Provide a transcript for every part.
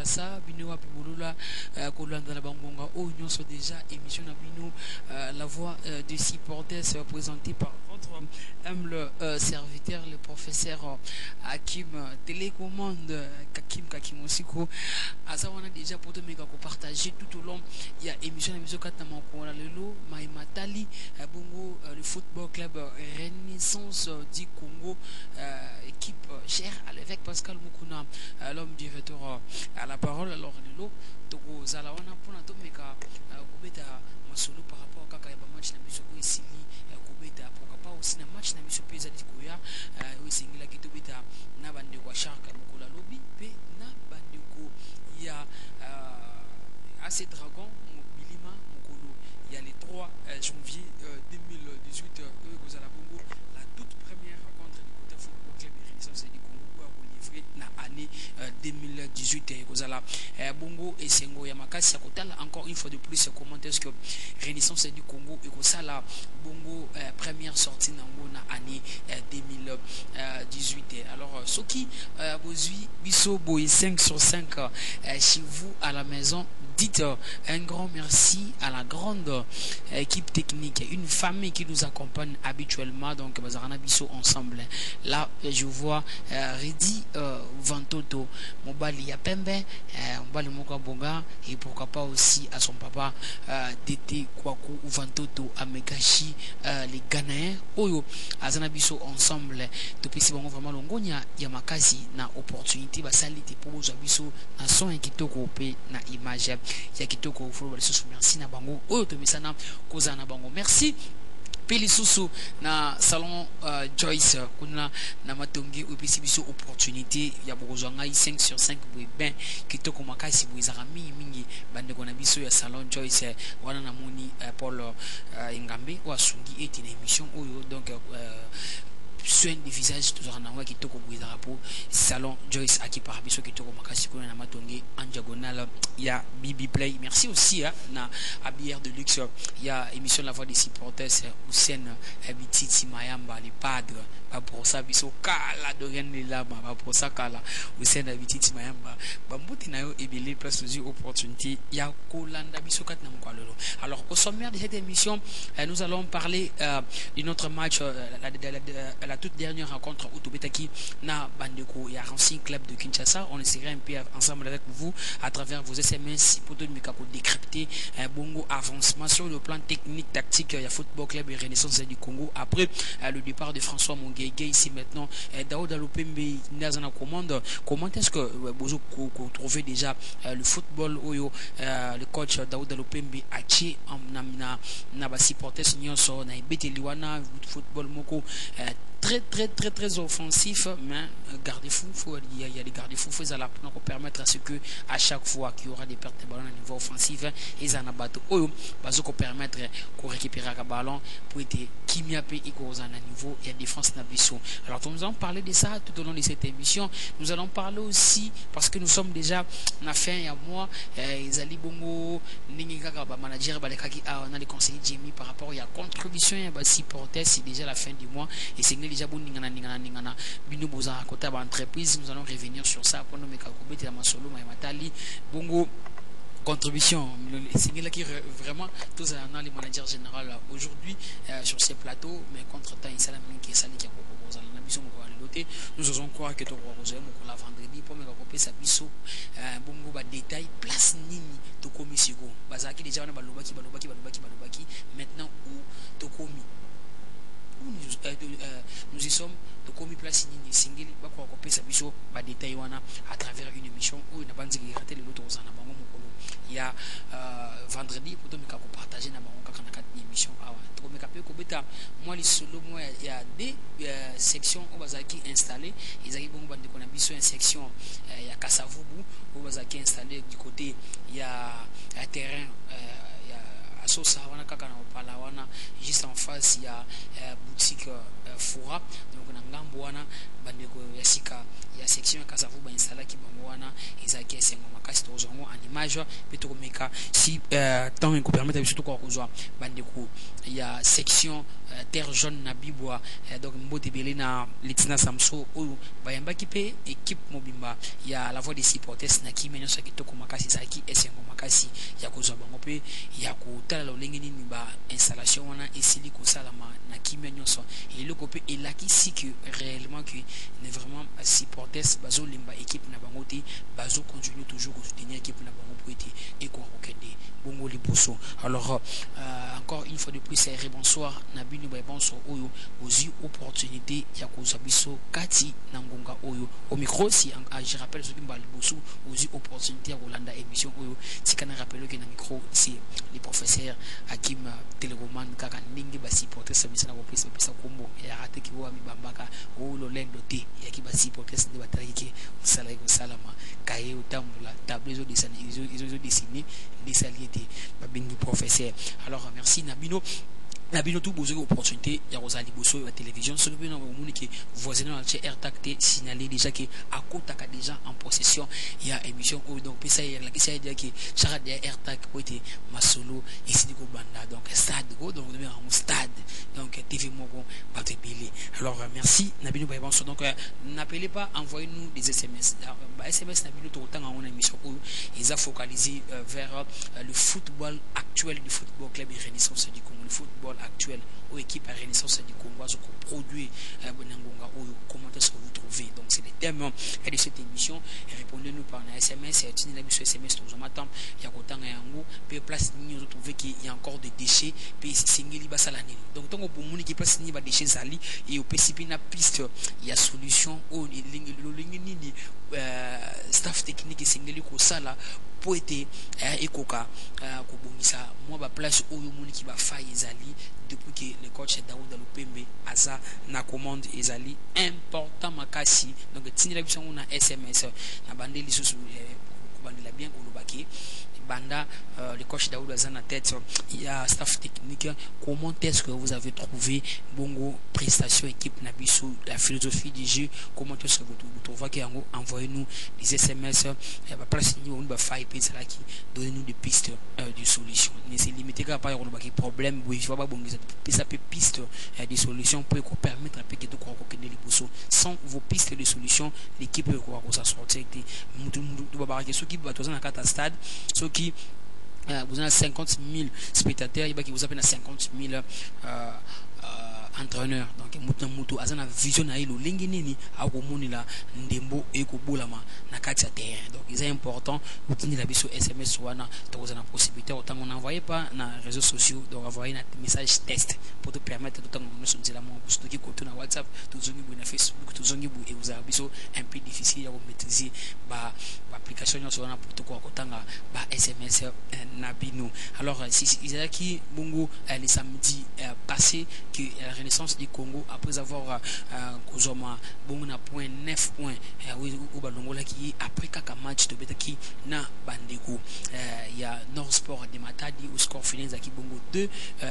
Kinshasa bino wa Pibulula Kolanda la Bangonga oh nous sommes déjà émission na bino la voix des supporters présentée par votre humble serviteur le professeur Hakim télécommande Kakim Osiko azawana déjà pour te mega partager tout au long il y a émission na biso katama ko na lelo Maimatali bongo le football club Renaissance du Congo équipe chère à l'évêque Pascal Mukuna l'homme du retour à la parole alors lelo toko zalawana pona to meka kubeta masolo par rapport kaka ya match na biso ko isili kubeta pourquoi pas aussi na match na biso peza dikoya isingila kitobeta na bande kwa sharka mukola lobby pe na bande ko ya AC Dragon Bilima mukolo il y a les 3 janvier 2018 Gozala Bongo la toute première rencontre du côté football club Renaissance du Congo livré na année 2018 Gozala Bongo et Sengo Yamakasi Kotala encore une fois de plus comment est-ce que Renaissance du Congo et Kosala Bongo première sortie na année 2018 alors ce qui Bozui Bisso Boy 5 sur 5 chez vous à la maison dites un grand merci à la grande équipe technique, une famille qui nous accompagne habituellement, donc Bazarana Bisso ensemble. Là, je vois Redi Vantoto, Mobali Yapembe, Mobali Mokabonga, et pourquoi pas aussi à son papa Dete Kwaku Vantoto, Amekashi, les Ghanéens, Oyo, Azana Bisso ensemble. Depuis si bon vraiment longonia, Yamakasi na opportunité, Basalite pour Bisso, na son ekitoko pe na image. Yakitoko merci na bango oyo tomisana koza na bango merci Pelisusu na salon Joyce kuna na matongi opesi biso opportunité ya bokozwanga 5 sur 5 ben kitoko makasi boizaka mingi bande kona biso ya salon Joyce wana na moni Paul Ngambe wa sungi eti na émission oyo donc soin de visage toujours en envoie qui toko bouizara pour salon Joyce à qui par biso qui toko makasi kuna na matongi en diagonale il y a Bibi Play merci aussi na habillère de luxe il y a émission la voix des supporters Hussein Bititi Mayamba les padres pour ça biso kala de rien là pour ça kala Hussein Bititi Mayamba bambuti na yo ebele place aux opportunités il y a Kolanda biso kat na mkwalolo alors au sommaire de cette émission nous allons parler de notre match la toute dernière rencontre au Tobetaki na Bandeko et Racing Club de Kinshasa. On essaiera un peu ensemble avec vous à travers vos SMS pour tout décrypter un bongo avancement sur le plan technique tactique il y a Football Club et Renaissance du Congo après le départ de François Mongege ici maintenant Daouda Lopembe Nazana commande comment est-ce que vous trouvez déjà le football oyo le coach Daouda Lopembe achi na ba supporter nyonso na beteliwana football moko très offensif mais garde-fou il y a des garde-fous pour permettre à ce que à chaque fois qu'il y aura des pertes de ballon à niveau offensif ils en abattent pour permettre qu'on récupère le ballon pour être kimiapé et qu'on a un niveau et défense nabiso. Alors nous allons parler de ça tout au long de cette émission. Nous allons parler aussi parce que nous sommes déjà na fin ya mois Izali Bongo Ninga manager balekaki on a les conseillers Jimmy par rapport à la contribution à supporter c'est déjà la fin du mois et c'est déjà bon ningana bino boza côté entreprise nous allons revenir sur ça pour nous mettre à masolo Maimatali Bongo contribution c'est là qui vraiment tous les managers général aujourd'hui sur ces plateaux mais contre temps il s'est qui sali qui a la mission nous osons croire que tu la vendredi pour me couper sa biso bongo ba détail place nini to komi sigo bazaki déjà na balobaki maintenant où to komi nous y sommes de commis place ni single bakwa ko pesa biso ba détail wana à travers une émission où na banzi rater le loto za na bango mokolo il y a vendredi pour me partager na bango kaka na kat émission awa to me kapé ko beta moi les solo moi il y a des sections au bazaki installé ils bon bande ko na biso une section il y a Kasavubu au bazaki installé du côté il y a un terrain Sosa wana kaka na opala wana juste en face il y a boutique Fura donc na ngambo wana bandeko ya sika ya section Kasavu ba installa ki bango wana ezaki esengo makasi tozongo en image pe tokomeka si tant que permettre biso to ko kozwa bandeko ya section terre jaune na bibwa donc mbote belé na litina samso oyo bayambaki pe équipe mobimba ya la voix des supporters na kimenyo sa kitoko makasi saki esengo makasi ya kozwa bango pe ya kotala lolenge nini ba installation wana esili kosalama na kimenyo so eloko pe elakisi que réellement que ne vraiment supporters bazo limba équipe na bango te bazo continuer toujours à soutenir équipe na bango pour être et ko okende bongo liboso. Alors encore une fois de plus c'est bonsoir na bino ba bonso oyo ozi opportunité ya kozwa biso kati na ngonga oyo au micro si je rappelle ce qui m'a liboso ozi opportunité ya kolanda émission oyo sikana rappelle que na micro c'est les professeurs Hakim Teleroman kaka ndingi ba supporter sabisa na kopesa pesa kombo ya raté ki wa mibambaka o lolendo te ya ki ba supporter de bataki ke musala ko salama kaye utambula tableau de dessiner ils ont dessiné des saliétés ba bengi professeur. Alors merci Nabino tout besoin d'opportunité il y a Rosali Bosso la télévision ce que nous avons que voisin dans le RTAC signalé déjà que à côté déjà en possession il y a émission donc ça il y a la question dire que chaque RTAC peut être masolo ici du banda donc stade go donc on un stade donc TV moko battre belé. Alors merci Nabino Baïbanso donc n'appelez pas envoyez-nous des SMS SMS Nabino tout autant en émission où ils a focalisé vers le football actuel du football club et Renaissance du Congo, le football actuel aux équipes à Renaissance du Congo, ce qu'on produit comment est-ce que vous trouvez. Donc c'est les thèmes de cette émission. Répondez-nous par un SMS, et la mission SMS tout le matin. Il y a autant yango, puis place ni vous trouvez qu'il y a encore des déchets, puis c'est ngeli basalani. Donc tant que pour moun qui place ni ba déchets zali et au PCP na piste, il y a solution au ni staff technique et singeli ko sala pour être ekoka ko bongisa moi ba place oyo moun ki ba faille ezali depuis que le coach Daouda Lupembe aza na commande ezali important makasi. Donc tinila biso na SMS na bandeli susu ko bandela bien ko lobaki banda le coach Daouda aza na tête, il y a staff technique, comment est-ce que vous avez trouvé bongo prestation équipe nabiso la philosophie du jeu, comment est-ce que vous trouvez que envoyez-nous des SMS ba place ni on ba faille pe ça qui donnez-nous des pistes de solutions. Ne se limiter qu'à pas on ba problème oui va pas bongisa ça peut pistes des solutions pour permettre à que tout quoi que les bosso sans vos pistes de solutions l'équipe peut quoi ça sortir mutu ba baraka ceux qui va toza na kata stade ceux qui vous avez 50 000 spectateurs, il vous avez 50 000 entraîneur donc mutu azana vision na ilo lengi nini akomoni la ndembo ekobolama na kati ya terrain. Donc c'est important utini la biso SMS wana toza na possibilité autant on envoyer pas na réseaux sociaux donc envoyer un message test pour te permettre autant on se dit la mon poste qui côté na WhatsApp tozongi bu na Facebook tozongi bu et vous avez biso un peu difficile à maîtriser ba application sur na pour to ko kotanga ba SMS na bino. Alors si Isaki Bongo le samedi passé que Renaissance du Congo après avoir kozoma bongo na point 9 points au balongola qui après kaka match de betaki na bandeko il y a Nord Sport de Matadi au score final zaki bongo 2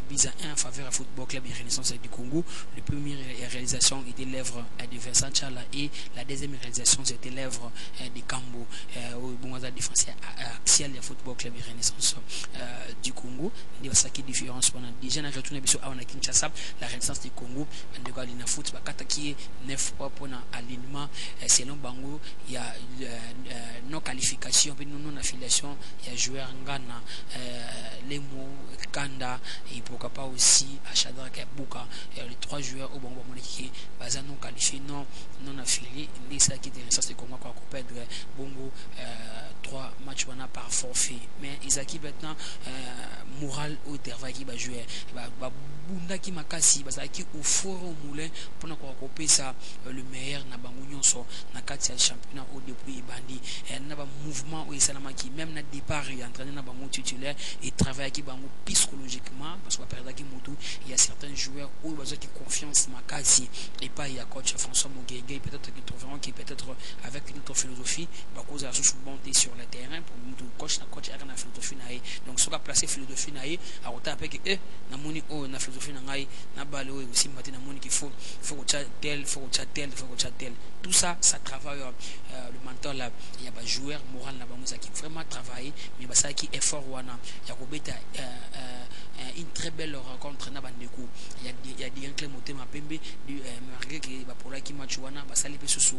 buts à 1 en faveur à Football Club et Renaissance du Congo. La première réalisation était l'œuvre de Vincent Chala et la deuxième réalisation c'était l'œuvre de Kambo au bongo za défenseur axial de Football Club et Renaissance du Congo. Il y a ça qui différence pendant déjà na retourner biso à Kinshasa la Renaissance du Congo de Galina Foot bakata qui 9 points pour alignement selon bango il y a non qualification puis non affiliation il y a joueur Ngana Lemo Kanda et pourquoi pas aussi à Shadrack Buka les trois joueurs au bango qui baza non qualifié non affilié les ça qui est Renaissance du Congo quoi perdre bongo 3 matchs par forfait mais Isaki maintenant moral au terrain qui va jouer ba bunda qui makasi basa qui au fort au moulin pour na ko pesa le meilleur na bango nyonso na kati ya championnat au depuis bandi na ba mouvement au salama qui même na départ il entraîner na bango titulaire et travailler qui bango psychologiquement parce que perdre qui moto il y a certains joueurs où ils ont confiance makasi et pas il y a coach François Mogenge peut-être qu'ils trouveront qui peut-être avec une autre philosophie ba cause à sous monter sur le terrain pour moto coach a na philosophie naé donc soit placer philosophie naé à autant avec na moni o na philosophie na ngai na balo aussi matin na moni qu'il faut tel tout ça travaille le mental là il y a pas joueur moral na bango qui vraiment travaillé mais ça qui effort wana ya kobeta une très belle rencontre na bandeko il y a des Clé Motema Pembe malgré que bapola ki match wana basali pe susu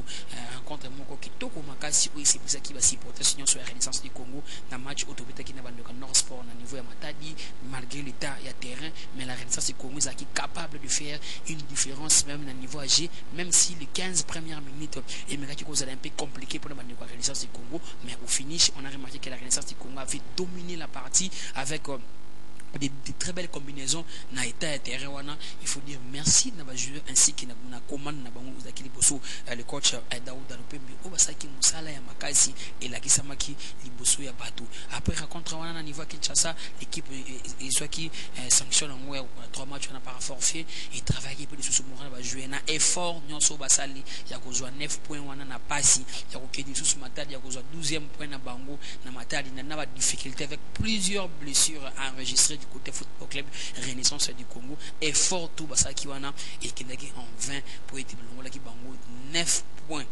rencontre moko kitoko makasi oyo sepesaki basupporter sur la Renaissance du Congo na match otobetaki na bandeko Nord Sport na niveau ya Matadi malgré l'état ya terrain mais la Renaissance du Congo est capable de faire une différence même na niveau AG même si les 15 premières minutes et Megaki cause un peu compliqué pour la bandeko Renaissance du Congo mais au finish on a remarqué que la Renaissance du Congo avait dominé la partie avec des très belles combinaisons na état terrain wana il faut dire merci na ba joueur ainsi que na commande na bango uzaki liboso le coach Daouda Lopembe o basaki musala ya makasi et la kisamaki liboso ya bato après rencontre wana na niveau Kinshasa l'équipe ezwaki sanctionne en 3 matchs na par forfait et travailler pour les sous moral ba jouer na effort nyonso basali ya kozwa 9 points wana na pasi ya kokedi sous Matadi ya kozwa 12e point na bango na Matadi na ba difficulté avec plusieurs blessures enregistrées du côté football club Renaissance du Congo effort tout basaki wana et qui en 20 pour être longo la ki bango 9 points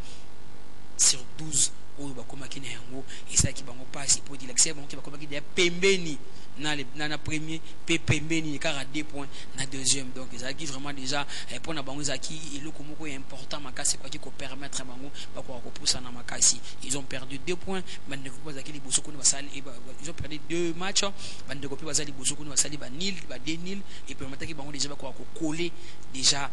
sur 12 oyo bakomaki na yango et ça ki bango passe pour dire l'accès bango ki bakomaki de pembeni na premier pembeni car à 2 points na deuxième donc ça qui vraiment déjà pour na bango zaki et le komoko est important makasi quoi qui ko permettre bango ba ko pousser na makasi ils ont perdu 2 points bande ko zaki li boso ko basali ils ont perdu 2 matchs bande ko basali boso ko basali ba nil ba 2-0 et permettre ki bango déjà ba ko coller déjà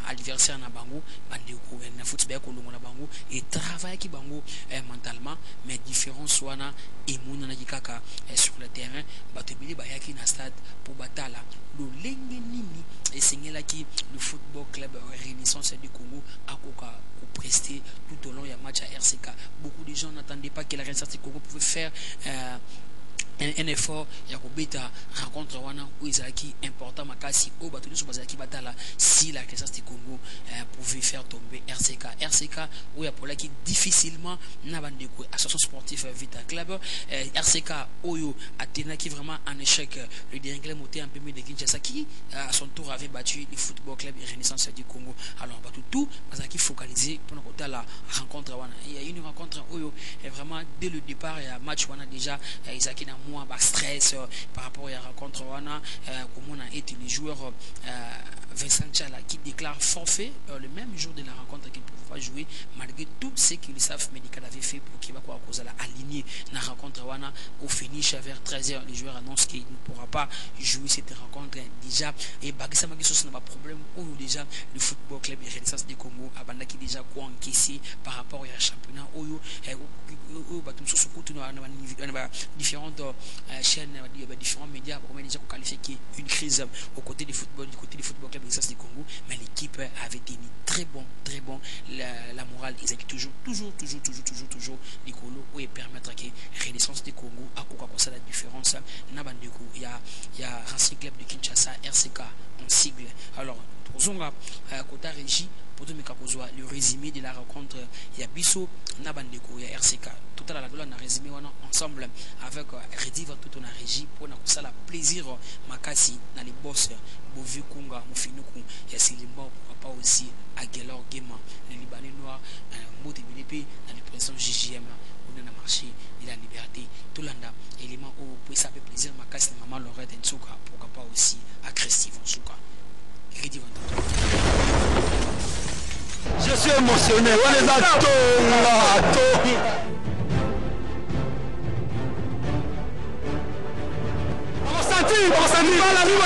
adversaire na bango bande ko na football ko longo na bango et travailler ki bango mentalement mais différence wana et mona na kaka sur le terrain batebili bayaki na stade pour batala lo lenge nini et sengela ki le football club Renaissance du Congo akoka prester tout au long du match à RCK. Beaucoup de gens n'attendaient pas que la Renaissance du Congo pouvait faire un effort ya kobeta rencontre wana où Isaki important makasi au bateau sur bazaki batala si la Renaissance du Congo pouvait faire tomber RCK où ya pola qui difficilement na bandeko association sportive Vita Club RCK oyo Athéna qui vraiment en échec le dernier moté un peu mieux de Kinshasa qui à son tour avait battu le football club Renaissance du Congo alors bateau tout bazaki focalisé pour notre la rencontre wana il y a une rencontre oyo vraiment dès le départ il y a match wana déjà Isaki na moi stress par rapport à la rencontre wana comment on a été les joueurs Vincent Chala qui déclare forfait le même jour de la rencontre qu'il ne pouvait pas jouer malgré tout ce que le staff médical avait fait pour qu'il va aligner la rencontre wana au finish vers 13h les joueurs annoncent qu'il ne pourra pas jouer cette rencontre déjà et Bagisama qui n'a pas problème ou déjà le football club Renaissance du Congo abanda qui déjà quoi encaissé par rapport au championnat oyo différentes chaînes différents médias pour déjà qualifier une crise au côté du football club Renaissance du Congo mais l'équipe avait tenu très bon la morale ils avaient toujours les colos et permettre que Renaissance du Congo a quoi ça la différence na bandeko il y a Racing Club de Kinshasa RCK en sigle alors pour zonga Kota Régie pour tout le résumé de la rencontre il y a Bisso Nabandeko il y a RCK tout à l'heure on a résumé ensemble avec Rediva tout on a régie pour ça la plaisir makasi dans les boss Bovu Kunga Mofinuku il y a Silimba papa aussi Aguelor Gema le Libanais noir Moté BDP dans les présidents JJM on a marché de la liberté tout l'anda élément où pour ça fait plaisir makasi maman Lorette Nsuka pourquoi pas aussi à Christy Vonsuka Rediva. Je suis émotionné. On les a tous. On va sentir la vie.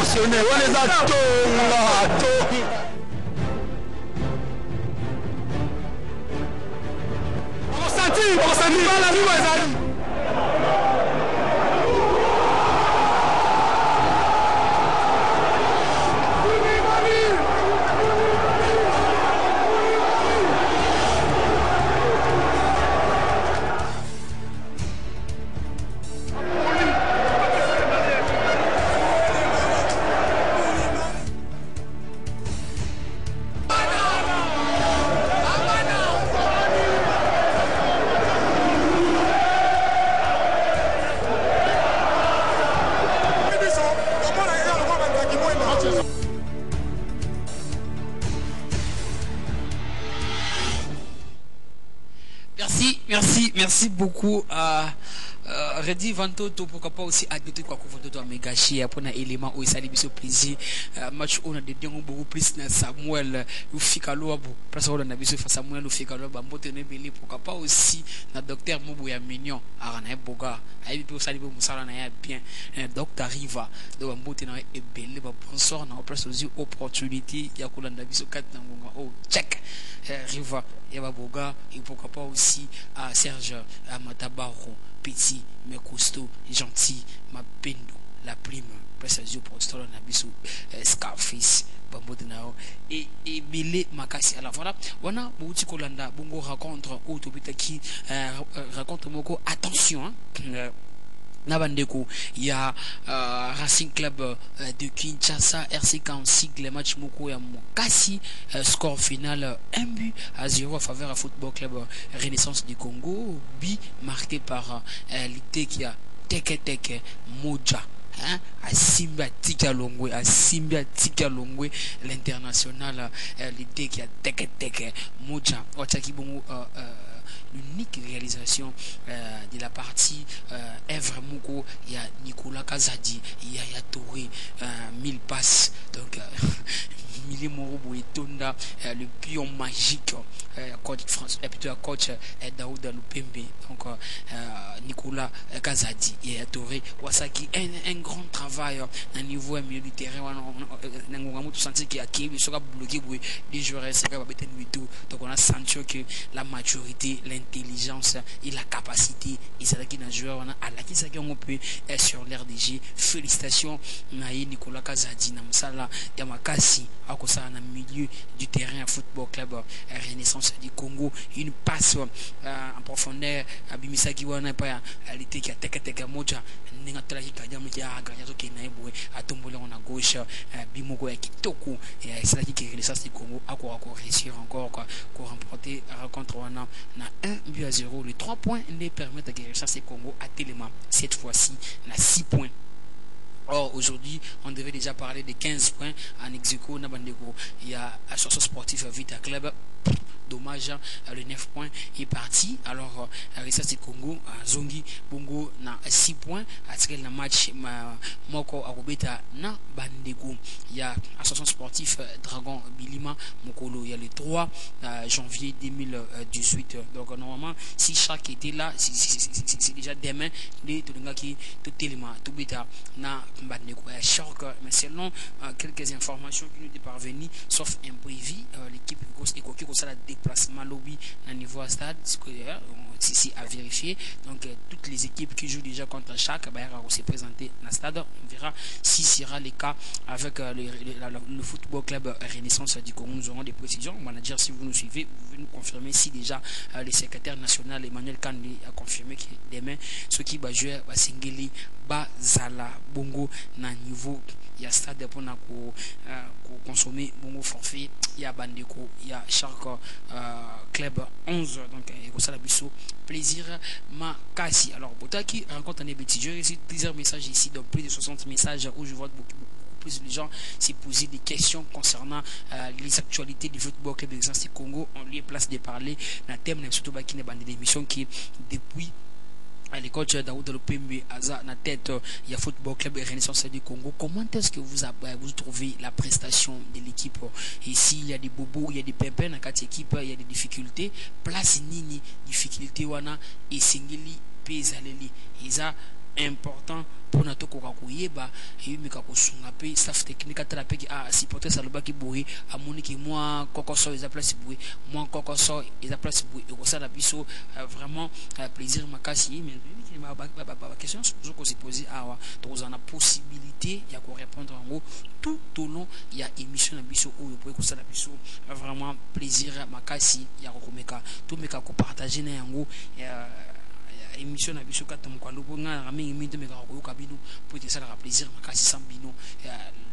émotionnel wana eza tonga okosenti bala libo ezali Merci beaucoup à Reddy Vantoto, pourquoi pas aussi à Doté quoi Vantoto à Megachi pour un élément où il s'allie biso plaisir match on a des gens beaucoup plus na Samuel Lufikalo abu place on a biso face Samuel Lufikalo ba mbote ne belé pourquoi pas aussi na docteur Moboya Mignon arana boga ayi bi sali bo musala na ya bien docteur Riva do mbote na e belé ba sponsor na place aussi opportunité ya kolanda biso kat na ngonga oh check Riva et Baboga et pourquoi pas aussi à Serge Matabaro, petit mais costaud, gentil, ma pendo, la prime, presque pour Stolon Abisu, Scarface, Bambodenao et Billy Makasi. Alors voilà, on a Bouti Kolanda, Bongo rencontre Autobitaki, raconte Moko, attention, hein. Nabandeko, il y a Racing Club de Kinshasa, RCK en sigle, match Moko et Mokasi, score final 1-0 à faveur à Football Club Renaissance du Congo, but marqué par l'Itekia Teke Moja. Hein, à Simba Tika Longwe, l'international, l'Itekia Teke Moja, Otaki Bongo. L'unique réalisation de la partie Evre Moko, il y a Nicolas Kazadi, il y a Touré, 1000 passes, donc Mili Morobo et Tonda, le pion magique, coach France, et plutôt coach Daouda Lupembe, donc Nicolas Kazadi et Touré, Wasaki, un grand travail à niveau milieu du terrain, on a senti qu'il y a qui sera bloqué pour les joueurs, donc on a senti que la maturité, l'intelligence et la capacité, et c'est là qu'il y a un joueur, on a à la qui s'est sur l'RDG. Félicitations à Nicolas Kazadi, Namsala, Yamakasi, à cause dans milieu du terrain Football Club Renaissance du Congo. Une passe en profondeur à Bimisaki Wana, pas à l'été qui a Teke Moja, Nengatala qui a gagné qui a tombé en à gauche, Bimoko et Kitoko, et c'est là qui Renaissance du Congo a encore réussir encore pour remporter la rencontre. On a 1-0. Les 3 points les permettent à Renaissance du Congo à Téléma. Cette fois-ci, on a 6 points. Or, aujourd'hui, on devait déjà parler de 15 points en Execo, Nabandeko. Il y a Association Sportive Vita Club. Dommage, le 9 points est parti. Alors, Renaissance du Congo, Zongi, Bongo, na 6 points. À tirer le match, Moko, Arobeta, na Bandeko. Il y a Association Sportive Dragon Bilima, Mokolo. Il y a le 3 janvier 2018. Donc, normalement, si chaque était là, c'est déjà demain, les Tolingaki, tout élément, tout bêta, na Bandeko. Il y a choc, mais selon quelques informations qui nous étaient parvenues, sauf imprévu, l'équipe qui a la déplacement lobby à niveau stade, c'est à vérifier. Donc toutes les équipes qui jouent déjà contre chaque se présenter dans le stade. On verra si ce sera le cas avec le Football Club Renaissance du Congo. Nous aurons des précisions. Manager, si vous nous suivez, vous pouvez nous confirmer si déjà le secrétaire national Emmanuel Kandi a confirmé que demain ceux qui va jouer va Singeli Bazala Bongo na niveau il y a stade pour consommer bongo forfait, il y a Bandeko, il y a Shark Club 11, donc il y a Bisso plaisir Makasi. Alors Botaki rencontre un petit jeu, j'ai plusieurs messages ici, donc plus de 60 messages où je vois beaucoup plus de gens s'est posé des questions concernant les actualités du Football Club de Renaissance du Congo. On lui est place de parler dans le thème surtout qui n'est pas d'émission qui depuis les coachs Daouda Lupembe Aza na tête il y a Football Club Renaissance du Congo. Comment est-ce que vous trouvez la prestation de l'équipe ici? Il y a des bobos, il y a des pimpins dans quatre équipes, il y a des difficultés. Place nini difficulté wana et singeli pezaleli. Isa important pour notre kokakoyeba et meka ko sunga pe staff technique atala pe a supporter ça le baki boy amoni ki moi kokoso ils place boy moi kokoso ils place boy et ça la biso vraiment plaisir makasi mais ba question que se poser awa donc on a possibilité ya ko répondre en gros tout au long il y a émission na biso ou pour ko ça la biso vraiment plaisir makasi ya ko meka tout meka ko partager na yango émission na biso kata mkwando nga ramengi minto meka ko kabino pour te ça la plaisir makasi sambino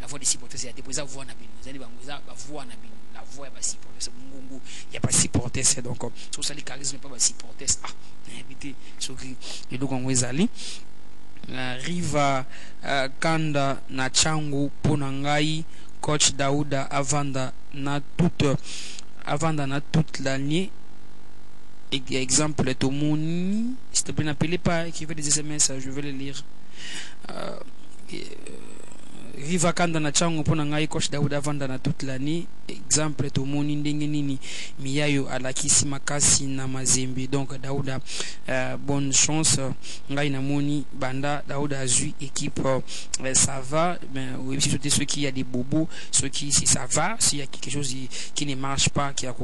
la voix des supporters ya déposer voix na bino zali bango za ba voix na bino la voix ba supporters mungungu ya pas supporters donc so ça les charisme pas ba supporters invité so qui et donc on ezali Riva Kanda na changu pona ngai coach Daouda avanda na toute l'année. Exemple, Tomoni, s'il te plaît, n'appelez pas, qui fait des SMS, je vais les lire. Riva Kanda na changu pona ngai coach Daouda vanda na toute l'année. Exemple, Tomoni ndenge nini miyayo alakisi makasi na mazembe. Donc Daouda bonne chance ngai na moni banda Daouda azui équipe ça va, mais oui, si ceux qui a des bobos, ceux qui si ça va, s'il y a quelque chose qui ne marche pas, qui a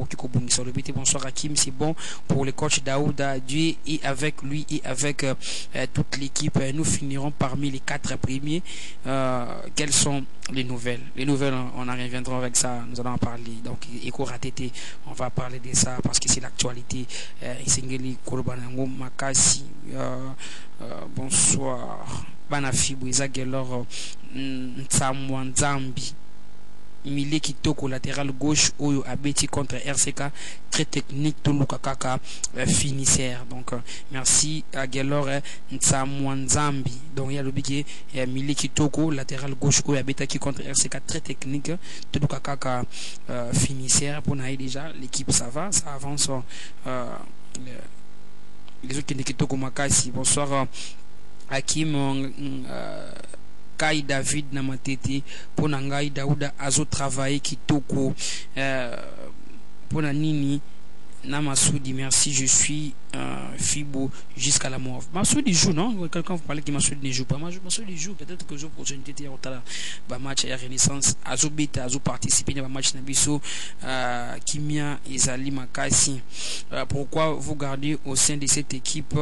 sur le BT. Bonsoir Hakim, c'est bon pour le coach Daouda, Dieu et avec lui et avec toute l'équipe, nous finirons parmi les 4 premiers. Quelles sont les nouvelles? Les nouvelles, on en reviendra avec ça, nous allons en parler. Donc, Eko Ratete, on va parler de ça parce que c'est l'actualité. Isengeli Kolobanango Makasi, bonsoir. Banafibu, Isagelor, Nsamwanzambi. Milé Kitoko latéral gauche Oyo Abeti contre RCK, très technique Toluka Kaka finisseur. Donc merci à Gelor Nsamwanzambi. Donc il y a le biquet Milé Kitoko latéral gauche Oyo Abeti qui contre RCK, très technique Toluka Kaka finisseur. Pour naï déjà l'équipe ça va, ça avance. Les autres qui Kitoko Makasi. Bonsoir Hakim. Kai David na matete pona ngai Daouda azo travailler kitoko pona nini na Masoudi. Merci, je suis Fibo jusqu'à la mort. Masoudi joue, non? Quelqu'un vous parlez que Masoudi ne joue pas. Masoudi joue, peut-être que j'ai opportunité de faire match à Renaissance azo beta azo participer à match na biso Kimia Ezali Makasi. Pourquoi vous gardez au sein de cette équipe?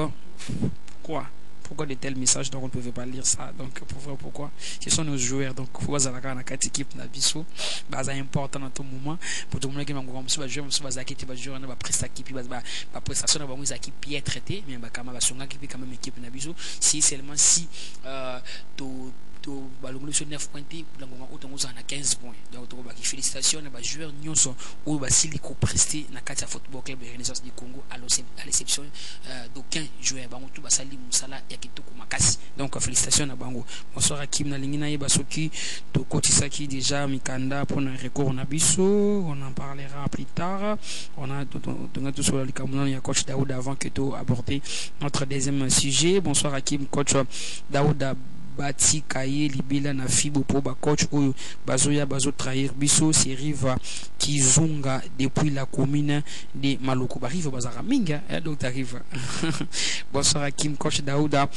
Pourquoi de tels messages? Donc on ne pouvait pas lire ça. Donc pourquoi? Ce sont nos joueurs. Donc il faut voir la carte équipe na biso. C'est important dans tout moment. Pour tout le monde qui m'a joueur, joueur na prestation équipe, prestation na ba équipe bien traité, mais ba kama ba songa qui quand même équipe na biso. Si seulement si to balongolo sur 9 points langonga autant on a 15 points. Donc to ba félicitations na ba joueurs nyonso ou ba siliko presté na kati ya football club de Renaissance du Congo à l'exception d'aucun joueur ba mutu ba sali musala ya kitoko makasi. Donc félicitations na bango. Bonsoir Hakim na lingina yeba soki to kotisaki déjà mikanda pour un recours na biso, on en parlera plus tard. On a tout sur le Cameroun, il y a coach Daouda avant que tu aborder notre deuxième sujet. Bonsoir Hakim, coach Daouda Bati Kaye Libela na Fibo pour ba coach oyo bazoya bazo trahir biso c'est Riva Kizunga depuis la commune de Maloko. Riva bazara minga donc t'arrives. Bonsoir Hakim, coach Daouda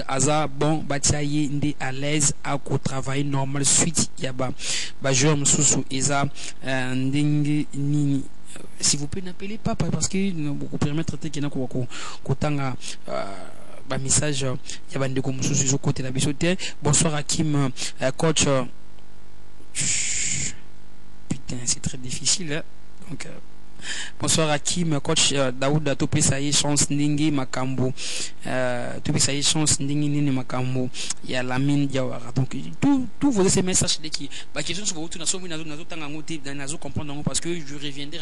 Aza bon batiaye ndé à l'aise à ko travail normal suite yaba ba joueur mususu eza ndenge nini. S'il vous plaît n'appelez pas parce que vous permettre que na ko tanga ba message ya bande ko mususu zo côté la bisote. Bonsoir Hakim, coach. Putain, c'est très difficile donc bonsoir Hakim, coach Daouda topé ça y chance ndingi makambo topé ça y chance ndingi nini makambo ya Lamine Diawara. Donc tout vos ces messages de qui ba question sur vous na somo na zo tanga ngote na zo comprendre parce que je reviendrai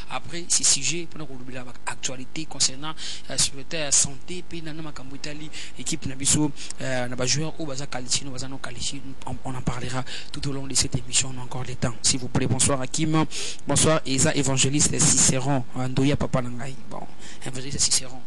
après ces sujets pendant qu'on oublie l'actualité concernant sur le terrain santé puis na makambo Italie équipe na biso na ba joueur au baza qualifié no baza non qualifié. On en parlera tout au long de cette émission, on a encore le temps s'il vous plaît. Bonsoir Hakim, bonsoir Eza évangéliste Cicéron Andoya Papa Nangai. Bon, évangéliste Cicéron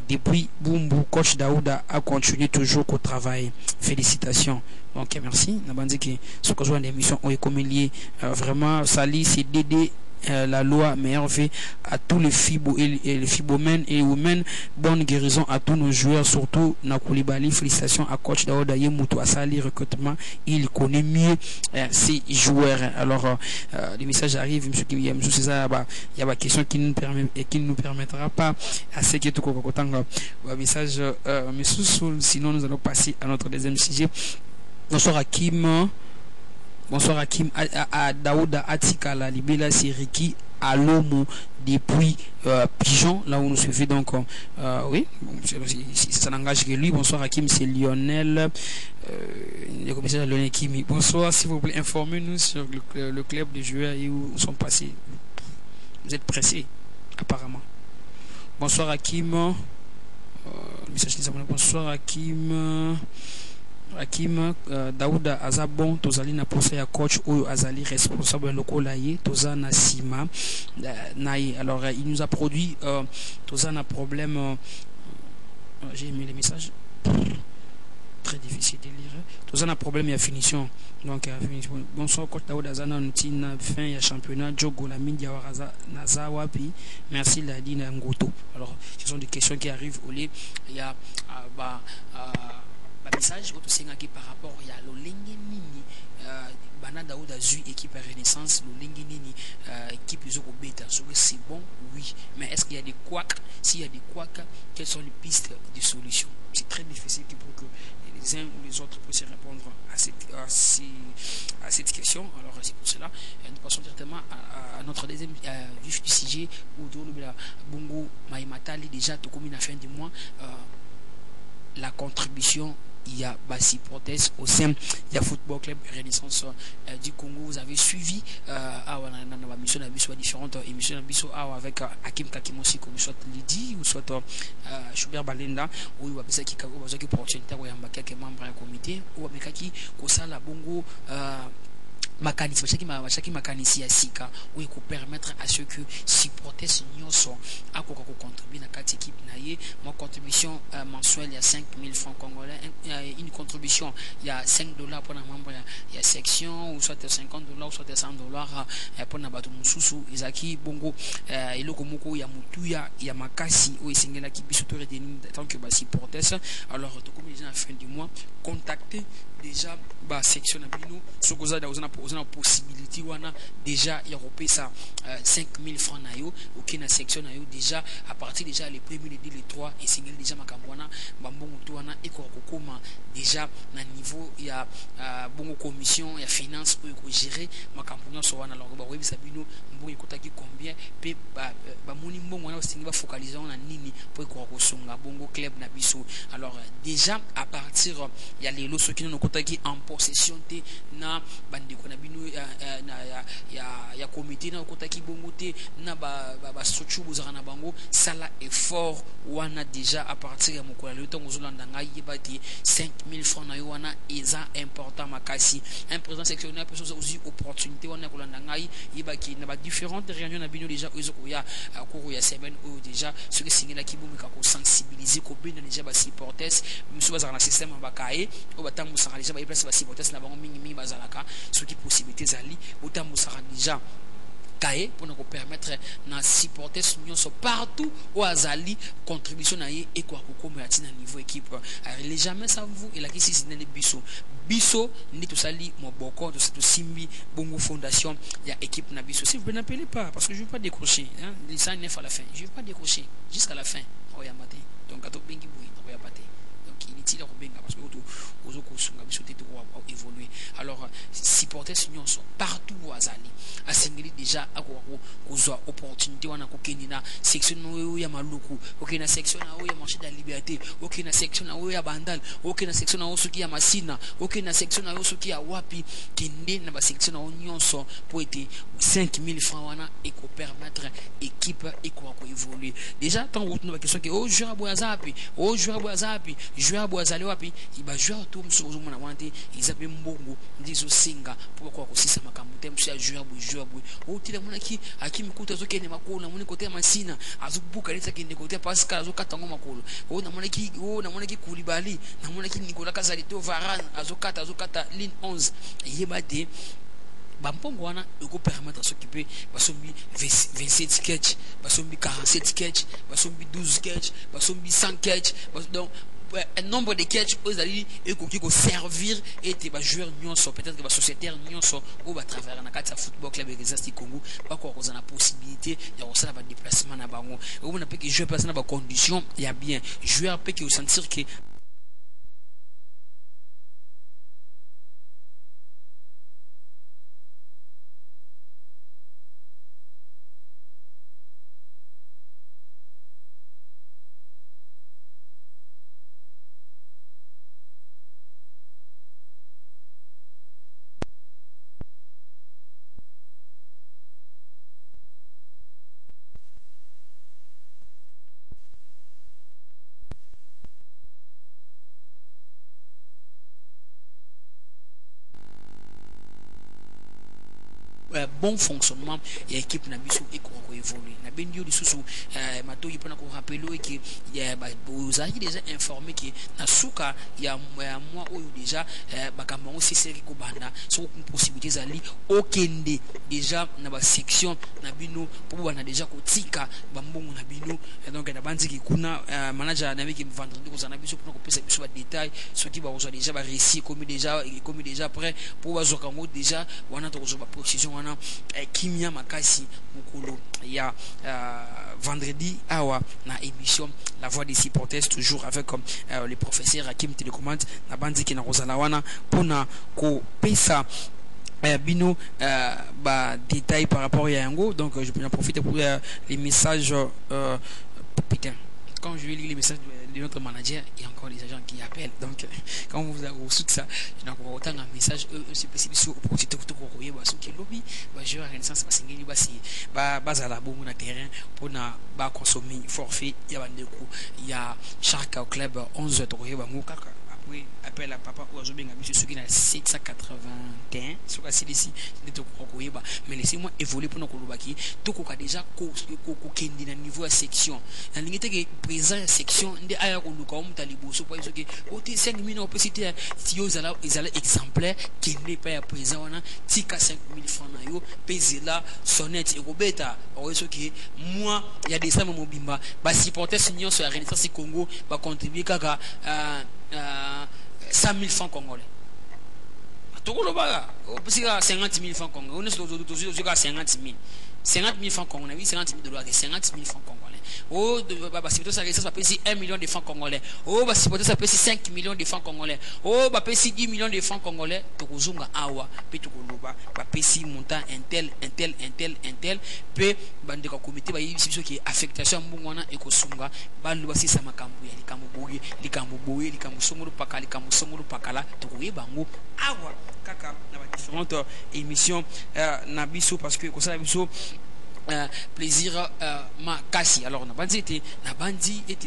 depuis Bumbu, coach Daouda a continué toujours au travail. Félicitations. Ok, merci. N'a pas dit que ce que je vois l'émission on est comme lié vraiment Sali c'est Dédé la loi meilleure vie à tous les fibos et les fibomènes et women. Bonne guérison à tous nos joueurs, surtout na Koulibaly. Félicitations à coach Daouda Yemuto à Sali recrutement. Il connaît mieux ses joueurs. Alors les messages arrivent. Monsieur César, il y a une question qui nous permettra pas à ce qui est tout message. Sinon nous allons passer à notre deuxième sujet. Bonsoir Hakim. Bonsoir Hakim. À Daouda Atikala Libela Siriki à Lomo depuis Pigeon, là où nous suivons donc oui, ça n'engage que lui. Bonsoir Hakim, c'est Lionel le commissaire Lionel Kimi. Bonsoir, s'il vous plaît, informez-nous sur le club de joueurs et où sont passés. Vous êtes pressés apparemment. Bonsoir Hakim. Bonsoir Hakim. Hakim Daouda Azabon Tozali na poste ya coach ou Azali responsable local laye Tozana Sima naï. Alors il nous a produit Tozana problème j'ai aimé les messages très difficile de lire. Tozana problème ya finition. Donc bonsoir coach Daouda Azana Ntina fin ya championnat Jogo la Mindia Waraza Nazawapi. Merci Ladina Ngoto. Alors ce sont des questions qui arrivent au lit. Il y a message autosengaki par rapport à l'olenge nini bana Daouda zui équipe Renaissance l'olenge nini équipe izoko beta c'est bon oui, mais est-ce qu'il y a des couacs? S'il y a des couacs, quelles sont les pistes de solutions? C'est très difficile pour que les uns ou les autres puissent répondre à cette question. Alors c'est pour cela nous passons directement à notre deuxième vif du sujet où Bongo Maïmatali déjà tout comme à la fin du mois la contribution il y a Bassi Protest au sein du Football Club Renaissance du Congo. Vous avez suivi différentes émissions avec Hakim Kakimosi comme soit Lydie ou soit Schubert Balenda ou Wabisa qui a opportunité de quelques membres du comité ou Wabika qui Kosala Bongo chaque makanisi ya sika ou il permettre à ceux que supporter ce nyonso à contribuer dans quatre équipes naïe. Mon contribution mensuelle il y a 5000 francs congolais, une contribution il y a $5 pour un membre il y a section ou soit $50 ou soit $100 pour na bato mususu izaki bongo eloko moko ya mutuya ya makasi ou esengela ki biso to retenir tant que ba supporters. Alors to comme les gens à fin du mois contacter déjà ba section na bino sokoza da uzana possibilité wana déjà européen ça 5000 francs na yo OK na section na yo déjà à partir déjà les premiers les 2 les 3 et singel déjà makambwana bambongo to wana eko kokoma déjà na niveau ya bongo commission ya finance pour gérer makambwana so wana. Alors ba webisa bino mbongo ekotaki combien pe ba moni mbongo wana singi ba focaliser na nini pour eko kosonga bongo club na biso. Alors déjà à partir ya les lots qui nous kotaki en possession te na bandeko na bino ya comité na kotaki bongo te na ba structure bozaka na bango sala effort wana déjà à partir ya mokola le temps ozolanda ngai yebati 5000 francs na yo wana eza important makasi. Un président sectionnaire peut aussi opportunité wana kolanda ngai yebaki na ba différentes réunions na bino déjà ezoko ya akoro ya semaine ou déjà ce que singela ki bomika ko sensibiliser ko bino déjà ba supporters musu bazaka na système bakaye o batambu saka déjà ba place ba supporters na bango mingi bazalaka ce qui possibilité zali otambu saka déjà cahier pour nous permettre na supporter nyonso partout au azali contribution na ye et quoi comme à niveau équipe les jamais ça vous et la qui si n'est biso ni tout sali mon boko de cette simbi bongo fondation il y a équipe na biso. Si vous n'appelez pas parce que je veux pas décrocher hein les 109 à la fin je veux pas décrocher jusqu'à la fin au ya matin donc à to bengi boui au ya matin donc il est au benga parce que aux kosunga biso te droit évoluer. Alors supporter nyonso partout au azali a singeli déjà akoko kozwa opportunité wana kokeni na section no ya maluku OK na section na ya marché de la liberté OK na section na ya bandal OK na section na soki ya masina OK na section na soki ya wapi kende na ba section na nyonso pour être 5000 francs wana et ko permettre équipe et ko évoluer. Déjà tant vous na question que oh joueur boazapi joueur boazali wapi iba joueur tout msozo mona wanté izape mbongo ndizo singa pour ko kosisa makambo temsi ya joueur boy otile mona ki akimi kuta zokene makolo na moni côté masina azubuka leta kende côté Pascal azokata ngoma makolo na mona ki Koulibaly na mona ki Nicolas Kazalito Varane azokata ligne 11 yebade bampongo wana eko permettre s'occuper basombi 27 sketch basombi 47 sketch basombi 12 sketch basombi 100 sketch donc un nombre de catch aux alliés et qui servir et tes joueurs nyonso peut-être que les sociétaires nyonso ou va travers na kati football club exercice Congo pas quoi on a la possibilité de recevoir des déplacements na bango on a pas que jouer passer na ba condition il y a bien joueur peut que sentir que bon fonctionnement et équipe na biso et qu'on évoluer na bendio de sous mato y pona ko rappeler que il y a vous avez déjà informé que na suka il y a mois ou déjà bakamba aussi série ko banda so une possibilité zali okende déjà na ba section na bino pour bana déjà ko tika bambongo na bino donc na bandi ki kuna manager na ki vendredi ko zana biso pour ko pesa biso ba détail ce qui va rejoindre déjà ba récit comme déjà prêt pour bazoka ngo déjà wana to ko ba précision wana kimia makasi mukolo ya vendredi awa na émission La Voix des Supporters toujours avec le professeur Hakim Télécommande na bandi ki na rozala wana pona ko pesa bino ba détail par rapport à yango donc je peux en profiter pour les messages putain quand je vais lire les messages de notre manager, il y a encore des agents qui appellent. Donc, quand vous avez reçu ça, je n'ai pas autant un message. C'est possible sur le projet de Kokoye, qui lobby, je vais renaissance parce qu'il y a base la bombe na terrain pour na ba consommer forfait. Il y a chaque club 11 euros. Oui, appelle à papa ou à Zobeng, monsieur Sugi, 781. Ce cas-ci, ici, mais laissez-moi évoluer pour nous colobaki. Tout qu'on a déjà kendi na niveau à section. La ligne était présent à section, des ailleurs qu'on nous comme talibo, so pas que côté 5 000 on peut citer si ils allaient exemplaire qui n'est pas présent, on a tika 5 000 francs na yo, pèse là, sonnette et robeta. Or ce qui moi, il y a des ça mon bimba, bah supporter signon sur la Renaissance Congo, va contribuer kaka 100 000 francs congolais. Tokolo baga, parce que 50 000 francs congolais. On est aujourd'hui 50 000. 50 000 francs congolais, oui, 50 000 $, 50 000 francs congolais. Oh, bah, si ça peut être 1 million de francs congolais. Oh, bah, si ça peut être 5 millions de francs congolais. Oh, bah, peut être 10 millions de francs congolais. Tokozunga awa, pe tokoloba, bah, peut être montant intel, pe, bah, de comité, bah, il y a ce qui est affectation, mbongwana, et kosunga, bah, le basi sa makambu, les kambu somoro pakala, tokoye bango, awa, kaka, na différentes émissions, nabiso, parce que, comme ça, nabiso, plaisir makasi. Alors na bandi était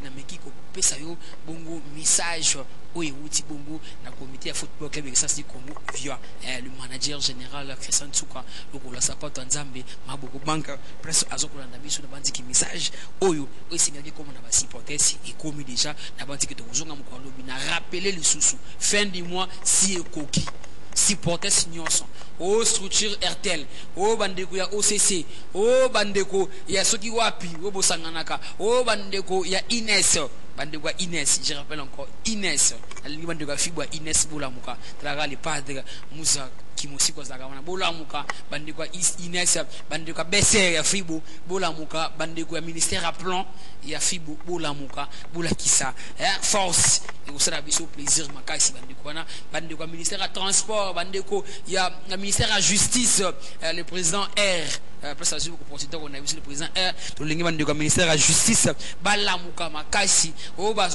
na meki ko pesa yo bongo message oye wuti bongo na comité ya football club exercice Congo via le manager général Christian Tsuka lokola sapato nzambe maboko banka presse azokola na biso na bandi ki message oyo esingaki comme na ba supporters et comme déjà na bandi ki to zonga mko lobi na rappeler le sous fin du mois si ekoki supporters nyonso o structure RTL o bandeko ya OCC o bandeko ya soki wapi o bosanganaka o bandeko ya Ines bandeko ya Ines, je rappelle encore Ines ali bandeko ya Fibwa Ines Bolamuka traga le padre Musa Kimosiko Zagawana Bolamuka bandeko ya Ines bandeko ya BCR ya Fibo Bolamuka bandeko ya ministère à plan ya Fibo Bolamuka Bolakisa force et vous savez biso plaisir makasi bandeko wana bandeko ya ministère à transport bandeko ya ministère à justice le président R plus azur ko président on a vu le président R to lingi bandeko ya ministère à justice balamuka makasi o ba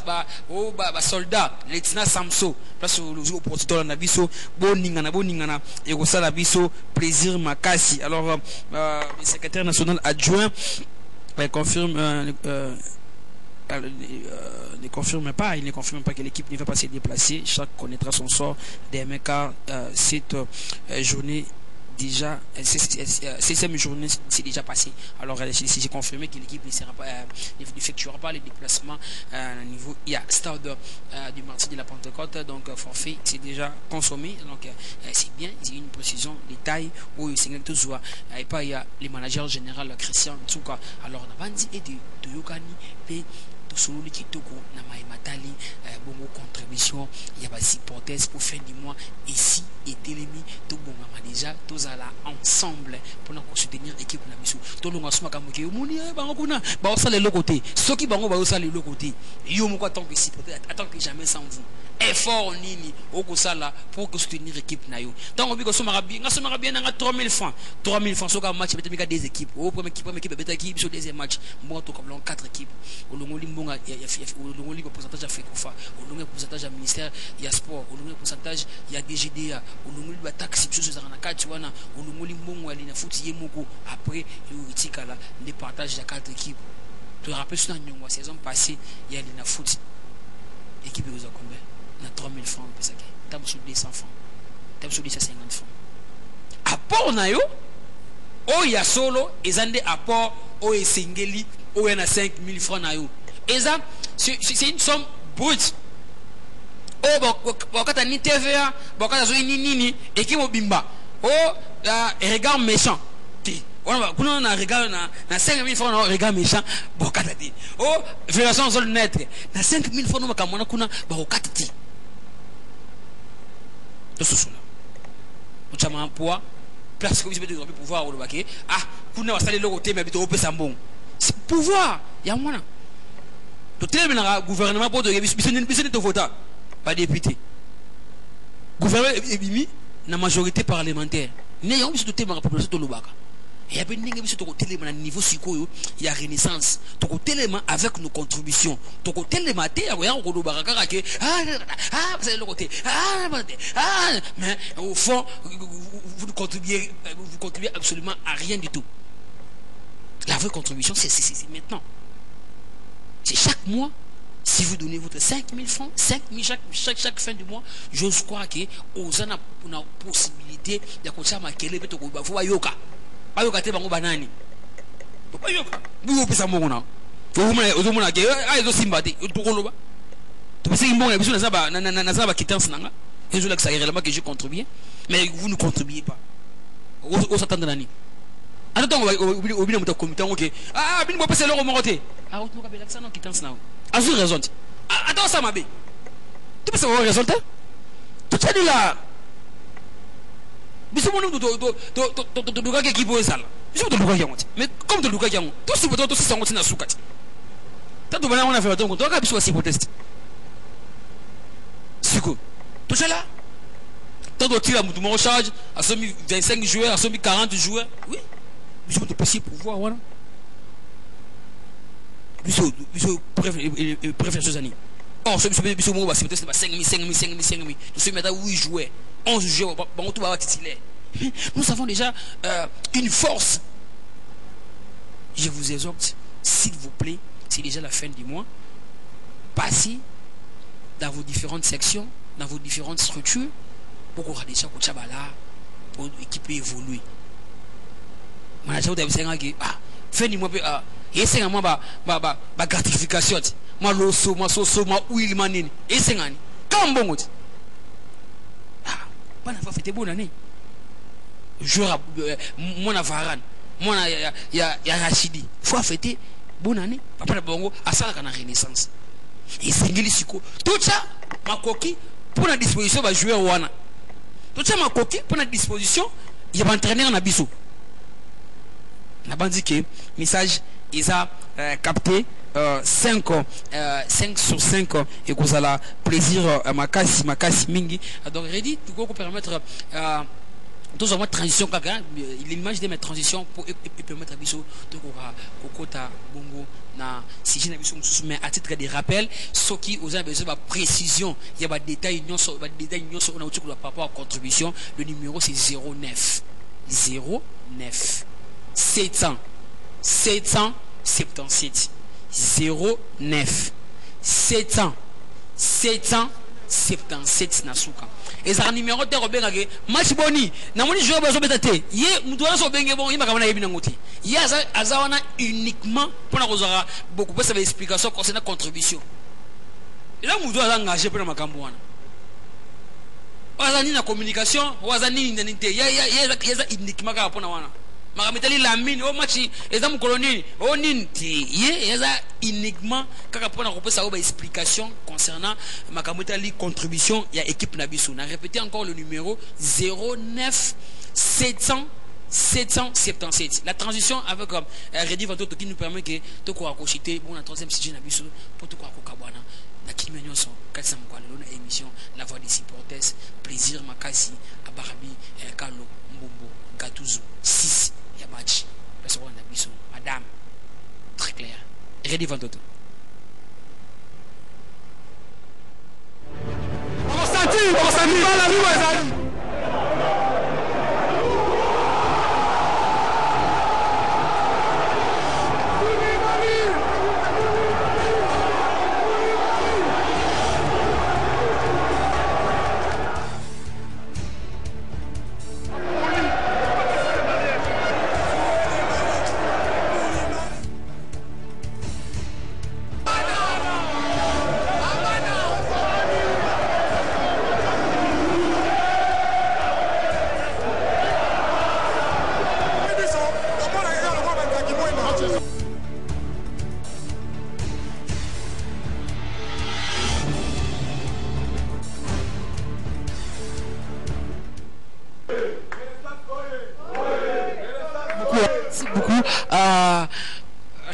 soldat lieutenant Samso plus le jour président na biso boningana et ko sala biso plaisir makasi. Alors le secrétaire national adjoint confirme ne confirme pas que l'équipe ne va pas se déplacer. Chaque connaîtra son sort des MK cette journée déjà, 16e journée, c'est déjà passé. Alors, j'ai confirmé que l'équipe n'effectuera pas les déplacements à niveau. Il y a stade du mardi de la Pentecôte, donc forfait, c'est déjà consommé. Donc, c'est bien, il y a une précision, détail, où c'est tout soit. Et pas, il y a le manager général Christian Tsuka. Alors, on a dit et de Yokani, et solo qui toko na maimatali bongo contribution il y a des hypothèses pour fin du mois ici et télémi tout bon déjà tous à la ensemble pour nous soutenir l'équipe na biso to longa suma kamuke moni bango kuna ba osala le côté ceux qui bango ba osala le côté yo moko tant que si peut-être attends que jamais sans vous effort nini okosala pour que soutenir l'équipe na yo donc on bi ko soma bien na 3000 francs soka match betemika des équipes au premier équipe beta équipe sur deuxième match bon to comme 4 équipes au longo limbonga au longo pourcentage à FECOFA au longo pourcentage à ministère il y a sport au longo pourcentage il y a DGDA au longo ba taxi sur ça na kati wana au longo limbongo ali na foot yemoko après yo itikala les partages à 4 équipes tu te rappelles sur la saison passée il y a na foot équipe vous a combien na 3000 francs parce que t'as sur 200 francs t'as sur 250 francs apport na yo o ya solo ezande apport o esengeli o na 5000 francs na yo eza c'est une somme brute o bokata ni TVA bokata zo nini équipe obimba o regard méchant ti on kuna na regard na 5000 francs na regard méchant bokata ti o violation zone net na 5000 francs no makamona kuna bokata ti tout cela tu chama un poids place que vous avez pouvoir au baquet ah kuna wasali le côté mais bito opesa mbongo c'est pouvoir ya mwana to tele na gouvernement pour de bisoni to vota pas député gouvernement ebimi na majorité parlementaire ne yo biso to tema population to lobaka et après ndenge biso to kotelema na niveau sikoyo ya renaissance to kotelema avec nos contributions to kotelema te ya ko lobaka kaka ke c'est le côté mais au fond vous contribuez absolument à rien du tout. La vraie contribution c'est maintenant, c'est chaque mois. Si vous donnez votre 5000 francs, 5000 chaque fin du mois, j'ose croire que vous avez une possibilité de continuer à maquiller le pétro. Faut ayoka te bango banani. Faut ayoka. Vous pesa mbongo na. Vous mona ke ayo simba te. To koloba. To pesa mbongo na biso na zaba quittance nanga. Et je là que ça réellement que je contribue, mais vous ne contribuez pas. Vous s'attendez nani. Attends, on va au comité OK. Bin mo pesa le romote. On ka bela ça non quittance na. A vous raison. Attends ça mabe. Tu peux savoir le résultat? Tu as dit là. Biso monu to luka ke kibo ezala. Biso to luka yango. Mais comme to luka yango, to si to si sango tina sukati. Tanto bana on a fait donc to ka biso si proteste. Siko. Tout ça là. Tanto tira mutu mo charge, a somi 25 joueurs, a somi 40 joueurs. Oui. Biso to possible pouvoir voilà. Biso préfère ces années. Oh, biso mo ba si proteste ba 5000. Nous sommes maintenant 8 joueurs. 11 joueurs, bon, tout va titulaire. Nous avons déjà une force. Je vous exhorte, s'il vous plaît, c'est déjà la fin du mois. Passez dans vos différentes sections, dans vos différentes structures, pour qu'on ait déjà pour l'équipe évoluer. Manager, vous avez dit, fin du mois, et c'est un mois, gratification. Moi, l'osso, moi, soso, moi, huile, manine. Et c'est un quand bon. Pas n'a fait bonne année. Joueur mon Varane, mon ya Rachidi. Faut fêter bonne année. Papa na bongo asala kana renaissance. Et singeli siko. Tout ça ma coquille pour la disposition va jouer wana. Tout ça ma coquille pour la disposition, il va entraîner en abisso. Na bandi que message ils a capté 5 sur 5 et vous avez plaisir makasi mingi donc ready tu peux permettre tous en mode transition l'image de mes transitions pour permettre à biso de kokota bongo na si je n'ai mais à titre de rappel ce qui aux besoin de précision il y a des détails on a outil par rapport à contribution le numéro c'est 09 777 09 777 nasuka ezaka numéro te robengake match boni na moni joueur bazo betate ye mutwana so benge bon yima kamana yebina ngoti ye azawana uniquement pour na kozara beaucoup parce que explication concernant contribution et là mutu azanga pour makambo wana wazani na communication wazani nite ya uniquement ka pona wana makamitali la mine o match ezamu kolonini o ninti ye eza uniquement kaka pona kopesa ba explication concernant makamitali contribution ya équipe nabiso na répéter encore le numéro 09 700 777. La transition avec Redi Vantoto qui nous permet que tout quoi cochiter bon la troisième saison nabiso pour tout quoi kokabwana na kimenya son 400 kwa lelo émission la voix des supporters plaisir makasi abarabi Kalo Mbombo Gatuzu 6 ya match la seconde nabiso madame très clair Redi Vantoto on sentit pas la rue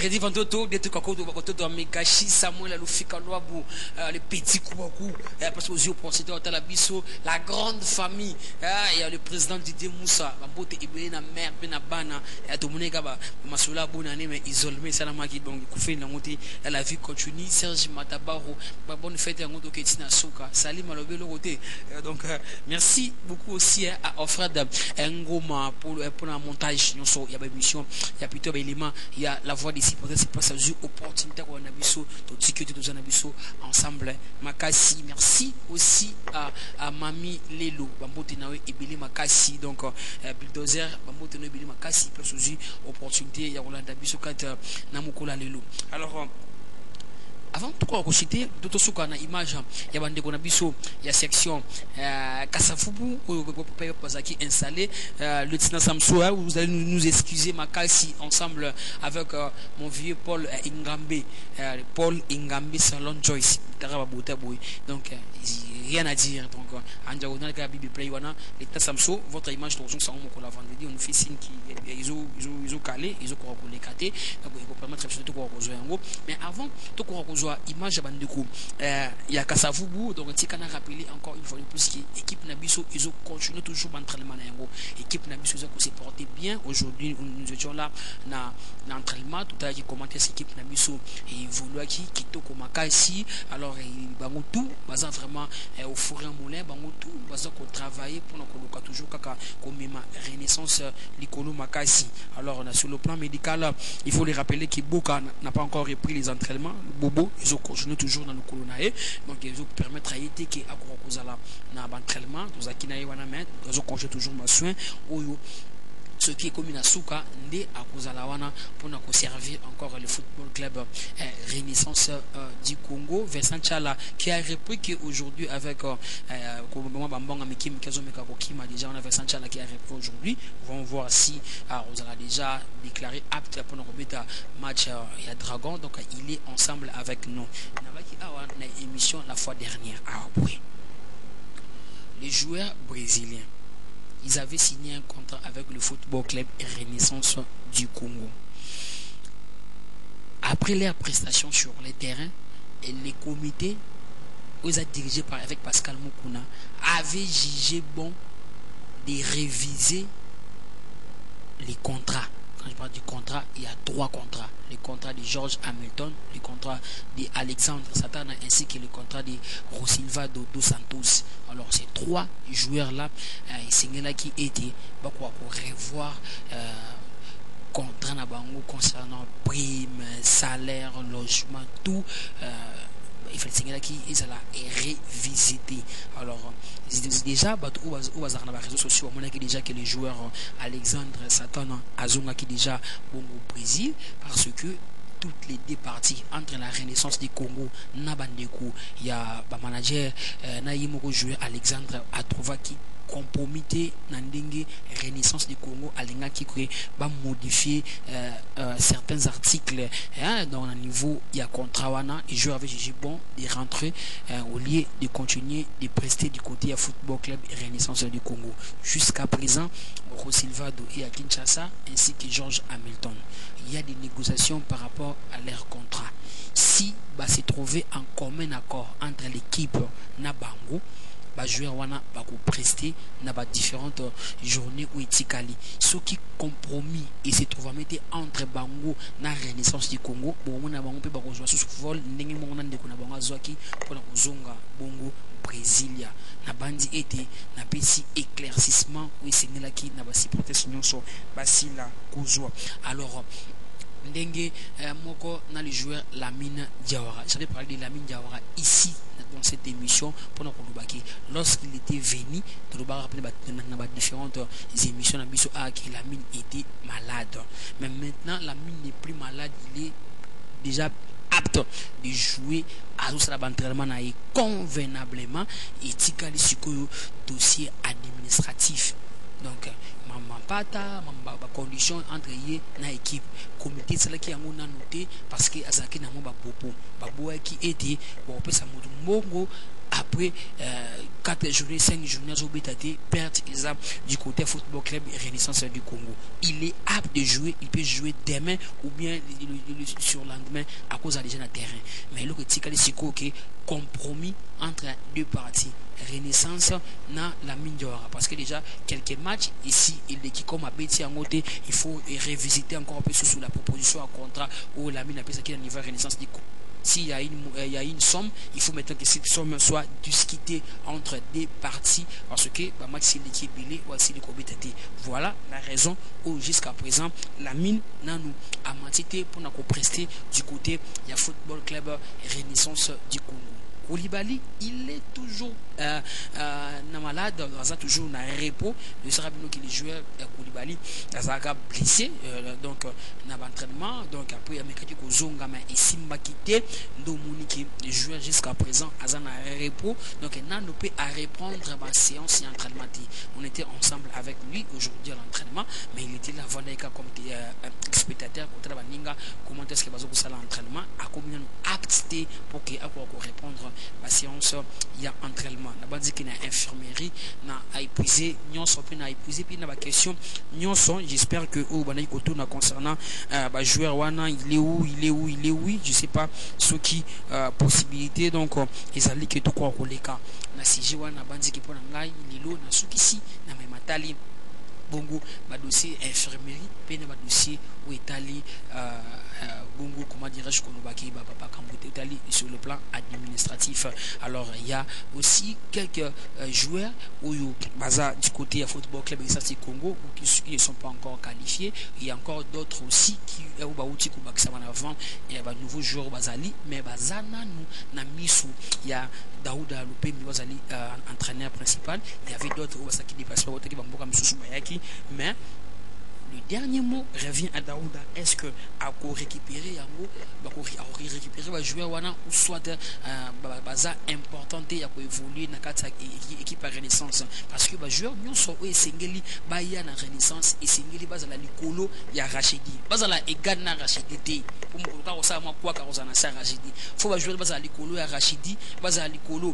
Redi Vantoto des trucs à côté de Megachi Samuel Alufika Loabu les petits Kouakou parce que aux yeux pour c'était la biso la grande famille il y a le président Didier Moussa Bambote Ibé na mère na bana et tout monde gaba masula bonane mais isolé salama qui donc fait la vie continue Serge Matabaro bonne fête en ngoto ketina soka Salim Alobelo côté donc merci beaucoup aussi à Ofred Ngoma pour le montage il y a émission il y a plutôt élément il y a la voix des c'est pas ça une opportunité qu'on a biso tout sécurité tous nabiso ensemble makasi merci aussi à Mami Lelo Bambote nawe ebele makasi donc bulldozer Bambote nawe ebele makasi parce que opportunité ya Rolanda biso kat namukola Lelo alors avant tout quoi citer d'autres sous qu'on a image il y a bande qu'on a biso il y a section Kasafubu qui installé le Tina Samsou vous allez nous excuser makasi ensemble avec mon vieux Paul Ingambe Salon Joyce donc rien à dire donc en diagonale que la Bible play wana le Tina Samsou votre image dans son mon la vendredi on fait signe qui ils ont calé ils ont quoi les caté donc il faut permettre tout quoi mais avant tout quoi image à bandeko il y a Kasavubu donc tu can rappeler encore une fois de plus que équipe Nabiso ils ont continué toujours l'entraînement équipe Nabiso ils se porté bien aujourd'hui nous étions là dans l'entraînement tout à l'heure qui commentait cette équipe Nabiso et vouloir qui Kitoko Makasi alors bango tout basant vraiment au four et moulin bango tout basant qu'on travailler pour nous toujours kaka comme ma renaissance l'icône Makasi alors on a sur le plan médical il faut les rappeler que Boka n'a pas encore repris les entraînements Bobo ils ont continué toujours dans le colonae donc ils ont permettre à été que à Kourokozala na entraînement tous à Kinaï Wanamet ils ont continué toujours ma soin oyo ce qui est comme une souka ndé à Kozalawana pour nous servir encore le football club Renaissance du Congo Vincent Chala qui a repris qu'aujourd'hui avec comment Bambanga Mikim Kazomeka Kokima déjà on a Vincent Chala qui a repris aujourd'hui on va voir si Rosala déjà déclaré apte pour nous remettre match il y a Dragon donc il est ensemble avec nous on a une émission la fois dernière les joueurs brésiliens ils avaient signé un contrat avec le football club Renaissance du Congo. Après leurs prestations sur les terrains, et les comités, dirigés avec Pascal Moukouna, avaient jugé bon de réviser les contrats. Quand je parle du contrat, il y a 3 contrats. Le contrat de George Hamilton, le contrat d'Alexandre Satana ainsi que le contrat de Rosilva dos Santos. Alors ces 3 joueurs-là, c'est là qui étaient pour revoir contrat concernant primes, salaire, logement, tout. il fallait signaler qui ils allaient révisiter. Alors déjà où on va les réseaux sociaux, on a déjà que les joueurs Alexandre Satan Azonga qui déjà bon au Brésil parce que toutes les deux parties entre la Renaissance du Congo Nabandeko, il y a le manager Naïmoko joueur Alexandre Atrova qui comprometté Nandenge Renaissance du Congo Alenga qui va modifier certains articles dans le niveau il y a contrat wana et joueur avait jugé bon de rentrer au lieu de continuer de prester du côté à Football Club Renaissance du Congo. Jusqu'à présent Rosilvado et à Kinshasa ainsi que George Hamilton, il y a des négociations par rapport à leur contrat. Si va se trouver en commun accord entre l'équipe Nabango joueur wana va prester na différentes journées ou etikali ce qui compromis et se trouve à mettre entre bango na Renaissance du Congo bon na bango pe ba ko jouer sous vol ndenge mo na ndeko na bango azwaki pour la kozonga bongo Brasilia na bandi été na petit éclaircissement oui c'est là qui na ba supporter nyonso basila kozwa. Alors ndenge moko na le joueur Lamine Diawara, j'avais parlé de Lamine Diawara ici dans cette émission pour nous Kolobaki lorsqu'il était venu de nous rappeler dans différentes émissions na biso que Lamine était malade, mais maintenant Lamine n'est plus malade, il est déjà apte de jouer à tout l'entraînement convenablement et tikali sikoyo dossier administratif. Donc pata condition entre ye na équipe comité c'est là qui a noté parce que azaki na mo ba bobo qui était bon pesa mbongo après 4 journées 5 journées zobetate perte exemple du côté Football Club Renaissance du Congo. Il est apte de jouer, il peut jouer demain ou bien le surlendemain à cause de déjà terrain, mais le tikali siko que compromis entre deux parties Renaissance na la mine d'or parce que déjà quelques matchs ici il est qui comme à Betty en côté il faut revisiter encore un peu sous la proposition à contrat où la mine a pensé qu'il y a un niveau Renaissance du Congo. S'il y a une somme, il faut maintenant que cette somme soit discutée entre deux parties parce que maxi l'équipe bilé ou si l'équipe était. Voilà la raison où jusqu'à présent la mine n'a nous a menti pour nous prester du côté il y a Football Club Renaissance du Congo. Koulibaly, il est toujours malade, il a toujours un repos. Le Sarabino qui est joueur Koulibaly, il a blessé, donc il a entraînement. Donc après, il y a Mekati Kozongama et Simba Kité, Domoni qui est joueur jusqu'à présent, il a un repos. Donc il n'a pas à reprendre ma séance d'entraînement. On était ensemble avec lui aujourd'hui à l'entraînement, mais il était là comme spectateur, comment est-ce qu'il va se faire l'entraînement, à combien aptité pour qu'il répondre la séance il y a entraînement na bandi qui na infirmerie na épuisé nyonso pe na épuisé puis na ba question nyonso j'espère que au bana ikoto na concernant ba joueur wana il est où je sais pas ce qui possibilité donc ezali que tout quoi koleka na sije wana bandi ki pona ngai lilo na sukisi na matali bongo ba dossier infirmerie pe na ba dossier où étali bongo comment dirais-je Kolobaki Baba Kambote Italie sur le plan administratif. Alors il y a aussi quelques joueurs baza du côté à Football Club Renaissance Congo qui ne sont pas encore qualifiés. Il y a encore d'autres aussi qui au bauti ko bakisa avant il y a un nouveau joueur bazali mais bazana nous na misu il y a Daouda Loupé bazali entraîneur principal. Il y avait d'autres qui dépassent pas qui bamboka msusu bayaki mais le dernier mot revient à Daouda. Est-ce que à récupérer yango récupérer va jouer wana ou soit baza importante ya ko évoluer na kata équipe Renaissance parce que ba joueur nyonso o esengeli ba ya na Renaissance esengeli baza la likolo ya Rachidi baza la égal na Rachidi te pour mo ka osa ma kwa ka osa na sa Rachidi faut ba jouer baza la likolo ya Rachidi baza la likolo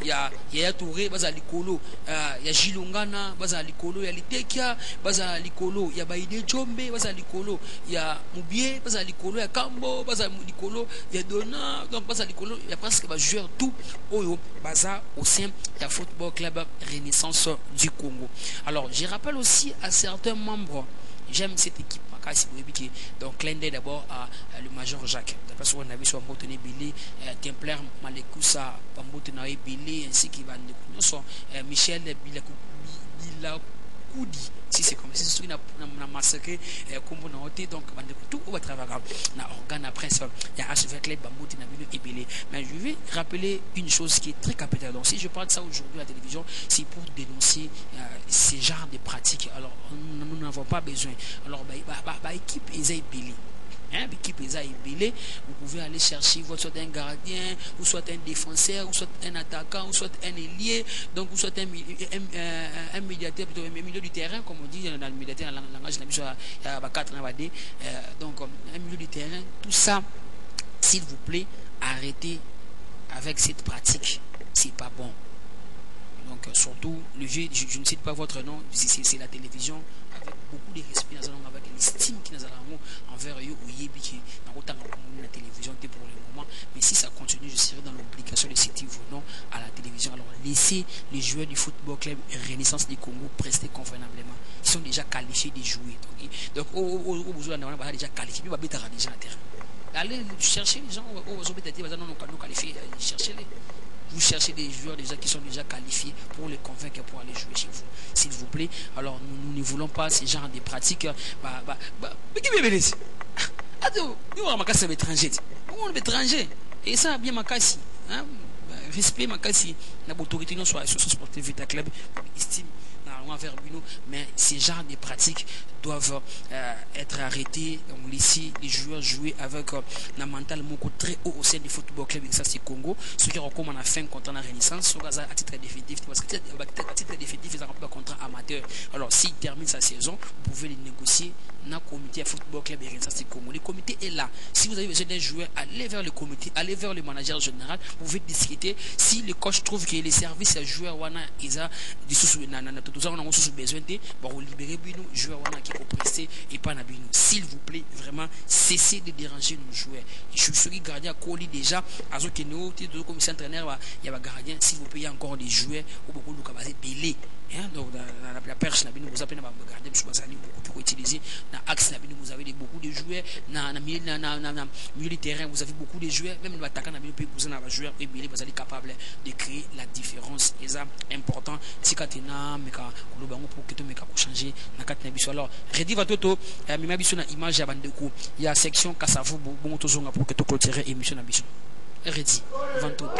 ya Touré baza la likolo ya Jilongana baza la likolo ya Litekia baza la likolo ya Baide Jombe baza likolo ya Mubie baza likolo ya Kambo baza likolo ya Dona donc baza likolo ya presque ba joueur tout oyo baza au sein de Football Club Renaissance du Congo. Alors je rappelle aussi à certains membres, j'aime cette équipe donc clin d'œil d'abord à le major Jacques d'après ce qu'on a vu sur Mbotene Belé Templer Malekoussa Mbotene Belé ainsi que Michel Bilakoudi si c'est comme ça c'est na massacré comme on a été donc tout au travail na organe la presse, il y a HV Club, Bamouti, Nabino et Belé. Mais je vais rappeler une chose qui est très capitale. Donc si je parle de ça aujourd'hui à la télévision, c'est pour dénoncer ces genres de pratiques. Alors nous n'avons pas besoin. Alors équipe Esaïe Belé. L'équipe est belée, vous pouvez aller chercher soit un gardien, ou soit un défenseur, ou soit un attaquant, ou soit un ailier, donc ou soit un médiateur, plutôt un milieu du terrain, comme on dit dans le médiateur, dans le langage de donc un milieu du terrain, tout ça, s'il vous plaît, arrêtez avec cette pratique, c'est pas bon. Donc surtout, le jeu, je ne cite pas votre nom, c'est la télévision, avec beaucoup de respect, avec l'estime qui nous a envers eux, la télévision pour le moment. Mais si ça continue, je serai dans l'obligation de citer vos noms à la télévision. Alors laissez les joueurs du football club Renaissance du Congo prester convenablement. Ils sont déjà qualifiés de jouer. Donc au besoin d'avoir déjà qualifié, puis déjà à terrain. Allez chercher les gens, nous qualifier, cherchez-les. Vous cherchez des joueurs déjà qui sont déjà qualifiés pour les convaincre pour aller jouer chez vous, s'il vous plaît. Alors nous ne voulons pas ce genre de pratiques. Mais qui veut venir? Attends, nous avons un étranger. On est étranger. Et ça, bien ma casse. Respect ma casse. La autorité non soit sportive Vita Club estime envers Bruno, mais ces genres de pratiques doivent être arrêtés. On laisse les joueurs jouer avec un mental très haut au sein du football club. Ça c'est Congo. Ceux qui recommandent à fin contre la Renaissance, à titre définitif, parce que à titre définitif, ils ont un contrat amateur. Alors s'il termine sa saison, vous pouvez les négocier dans le comité à football club et Renaissance du Congo. Le comité est là. Si vous avez besoin d'un joueur, allez vers le comité, allez vers le manager général. Vous pouvez discuter. Si le coach trouve que les services à joueurs ils ont besoin de vous libérer nous joueurs qui ont prester et pas na bino. S'il vous plaît, vraiment cessez de déranger nos joueurs. Je suis gardien à Koli déjà à ce que nous comme entraîneur il y a gardien. S'il vous plaît, il y a encore des joueurs ou beaucoup de capacités belé. Donc la perche vous avez garder beaucoup utiliser dans axe vous avez beaucoup de joueurs dans milieu du terrain vous avez beaucoup de joueurs même l'attaquant vous avez joueurs et belé vous allez capable de créer la différence et ça important si katena meka kulobango pour que to meka changer na katena biso. Alors redi va toto mima biso na image ya bandeko il y a section kasavu bon tozonga pour que to clôturer émission na biso redi va toto.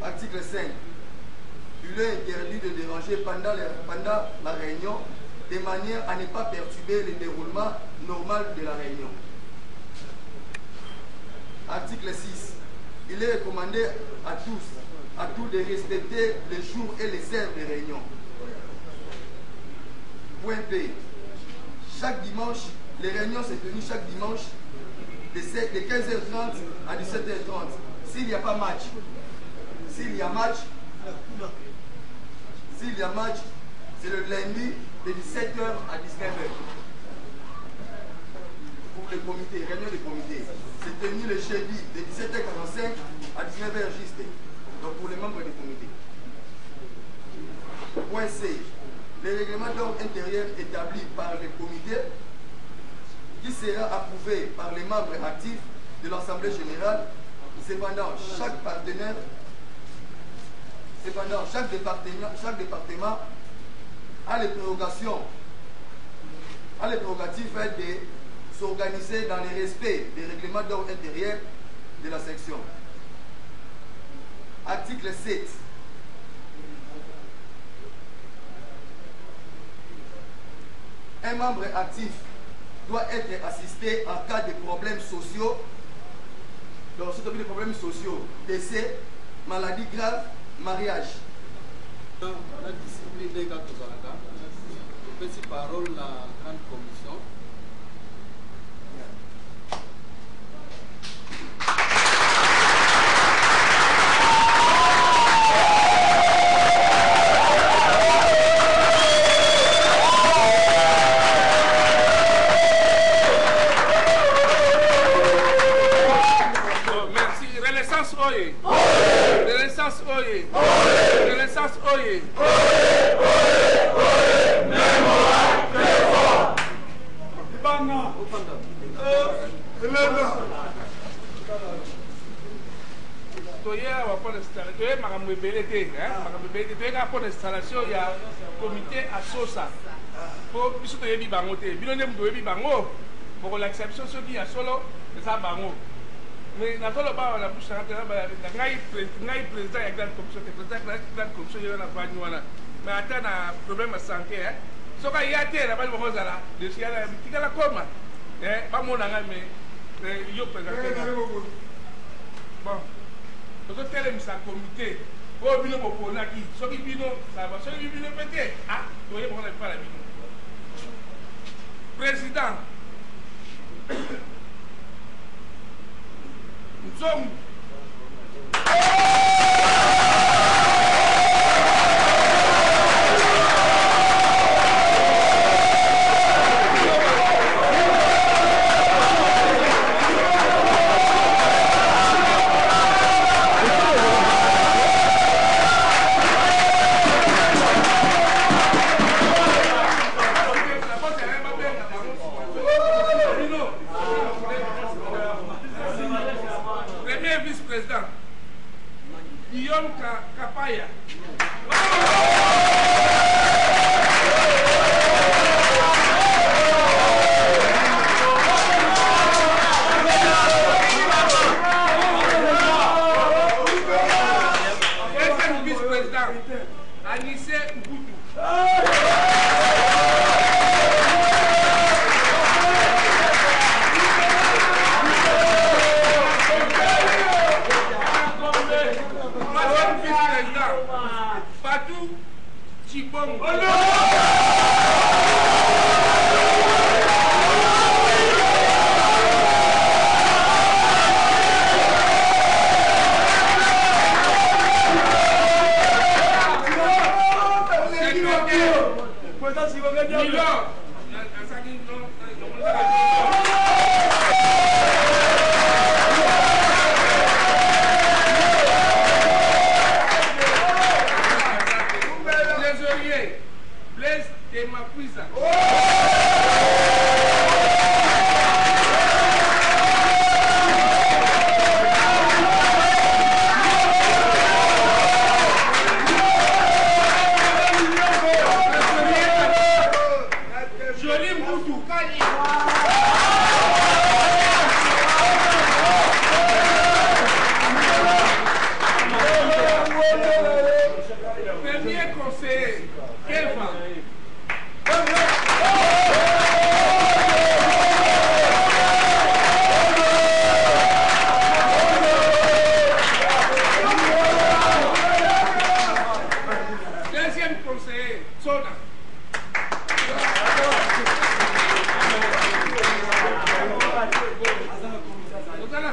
Article 5. Il est interdit de déranger pendant la réunion de manière à ne pas perturber le déroulement normal de la réunion. Article 6. Il est recommandé à tous de respecter les jours et les heures de réunion. Point B. Chaque dimanche, les réunions se tenues chaque dimanche de 15h30 à 17h30. S'il n'y a pas match, s'il y a match, c'est le lundi de 17h à 19h. Pour le comité, réunion du comité. C'est tenu le jeudi de 17h45 à 19h juste. Donc pour les membres du comité. Point C. Le règlement d'ordre intérieur établi par le comité qui sera approuvé par les membres actifs de l'Assemblée générale. Cependant, chaque département a les prérogatives de s'organiser dans le respect des règlements d'ordre intérieur de la section. Article 7. Un membre actif doit être assisté en cas de problèmes sociaux, donc surtout des problèmes sociaux, décès, maladie grave, mariage. La discipline des gars Tozalaka, petit parole la grande commission. Installation il y a comité à Sosa pour puisque il y a des bangots pour l'acception ce qui a solo ça bango mais na tolo ba la bouche na ngai président ya grande commission il y a la vanwana mais attends na problème de santé so ka ya te na ba mo zala de sia la tikala koma ba mo na ngai mais yo président bon donc tel sa comité. Oh, bino pour naki, so qui bino, ça va, so qui bino pété. Ah, tu vois, on n'a pas la bino. Président, nous sommes.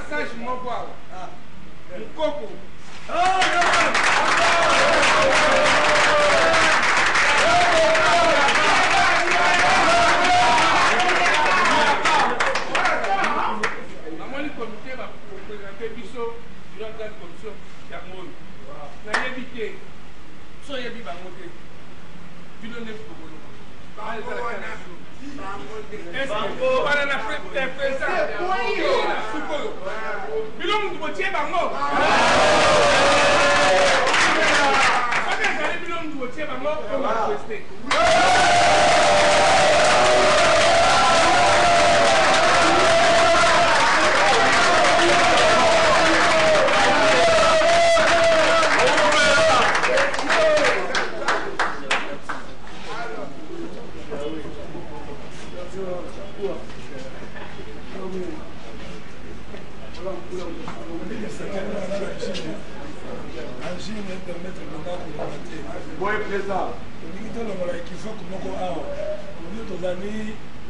passage moko awa mokoko namoni comité baprésente biso durant grande commission yango oyo nayebi te so oyebi bango te bino nde bokoloba wana na président sikoyo bino mutu botie bango soki ezali bino mutu botie bango obapreste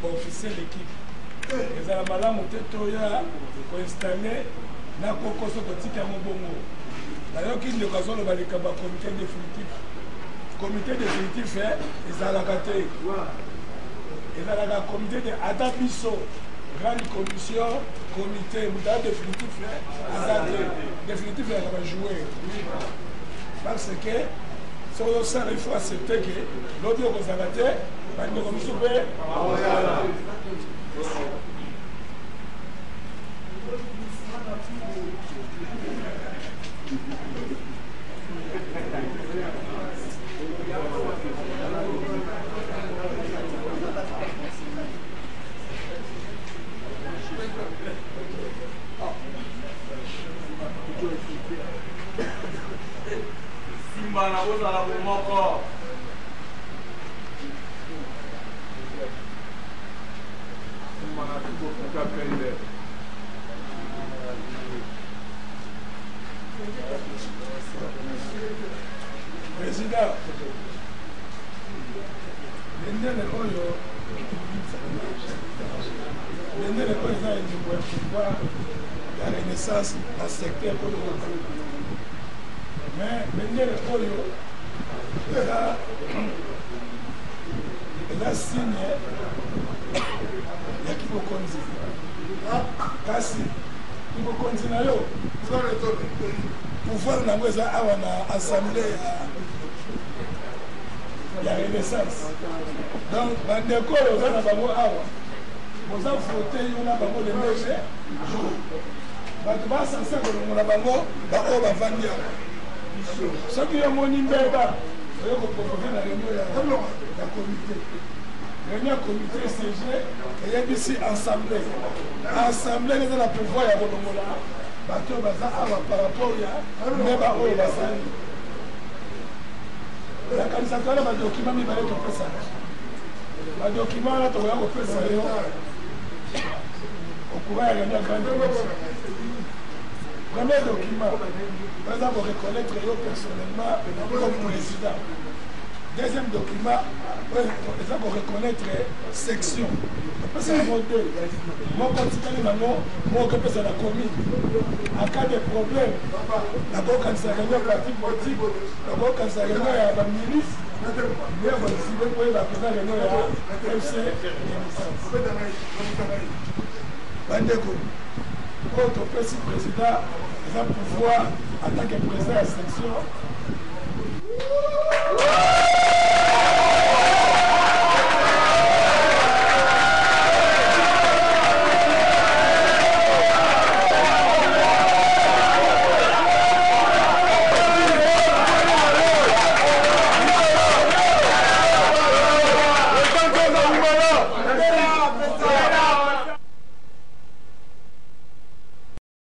officiel d'équipe. Ils ont la montée toya pour installer na kokoso kotika mobongo. D'ailleurs qu'il ne occasion le balika ba comité définitif. Comité définitif ils ont la gâté. Ils ont la comité de Adabiso, grande commission, comité muta définitif définitif va jouer. Parce que sur ça il faut accepter que l'audio qu'on a gâté bande commission pe Simba na boza la bomoko. Président, le président du pouvoir la renaissance dans le secteur économique. Mais le eza signe ya kibokonzi kasi kibokonzi na yo pouvoir nango eza awa na assemblée ya renaissance donc bandeko oyo oza na bango awa boza vote yo na bango le meme jour bato basanse kolongola bango baoyo bavandi awa soki yo moni mbeba oyo kopropoze na réunion ya comité réunion ya comité CG eyebisi assemblée assemblée eza na pouvoir ya kolongola bato oyo baza awa par rapport ya mbeba oyo basali nakanisa tala badokima mibale topesana badokima wana tokoya kopesa yo okuba ya réunion ya grande commission. Premier document, par exemple, reconnaître personnellement comme président. Deuxième document, par exemple, reconnaître section. C'est un mot 2. Moi, continue maintenant, moi, je peux la commune. En cas de problème, d'abord, quand ça réunion parti politique, d'abord, quand ça réunion à la milice, mais on va décider pour la première réunion à MC Bandeko. Quand on peut si président, il va pouvoir, en tant que président de la section,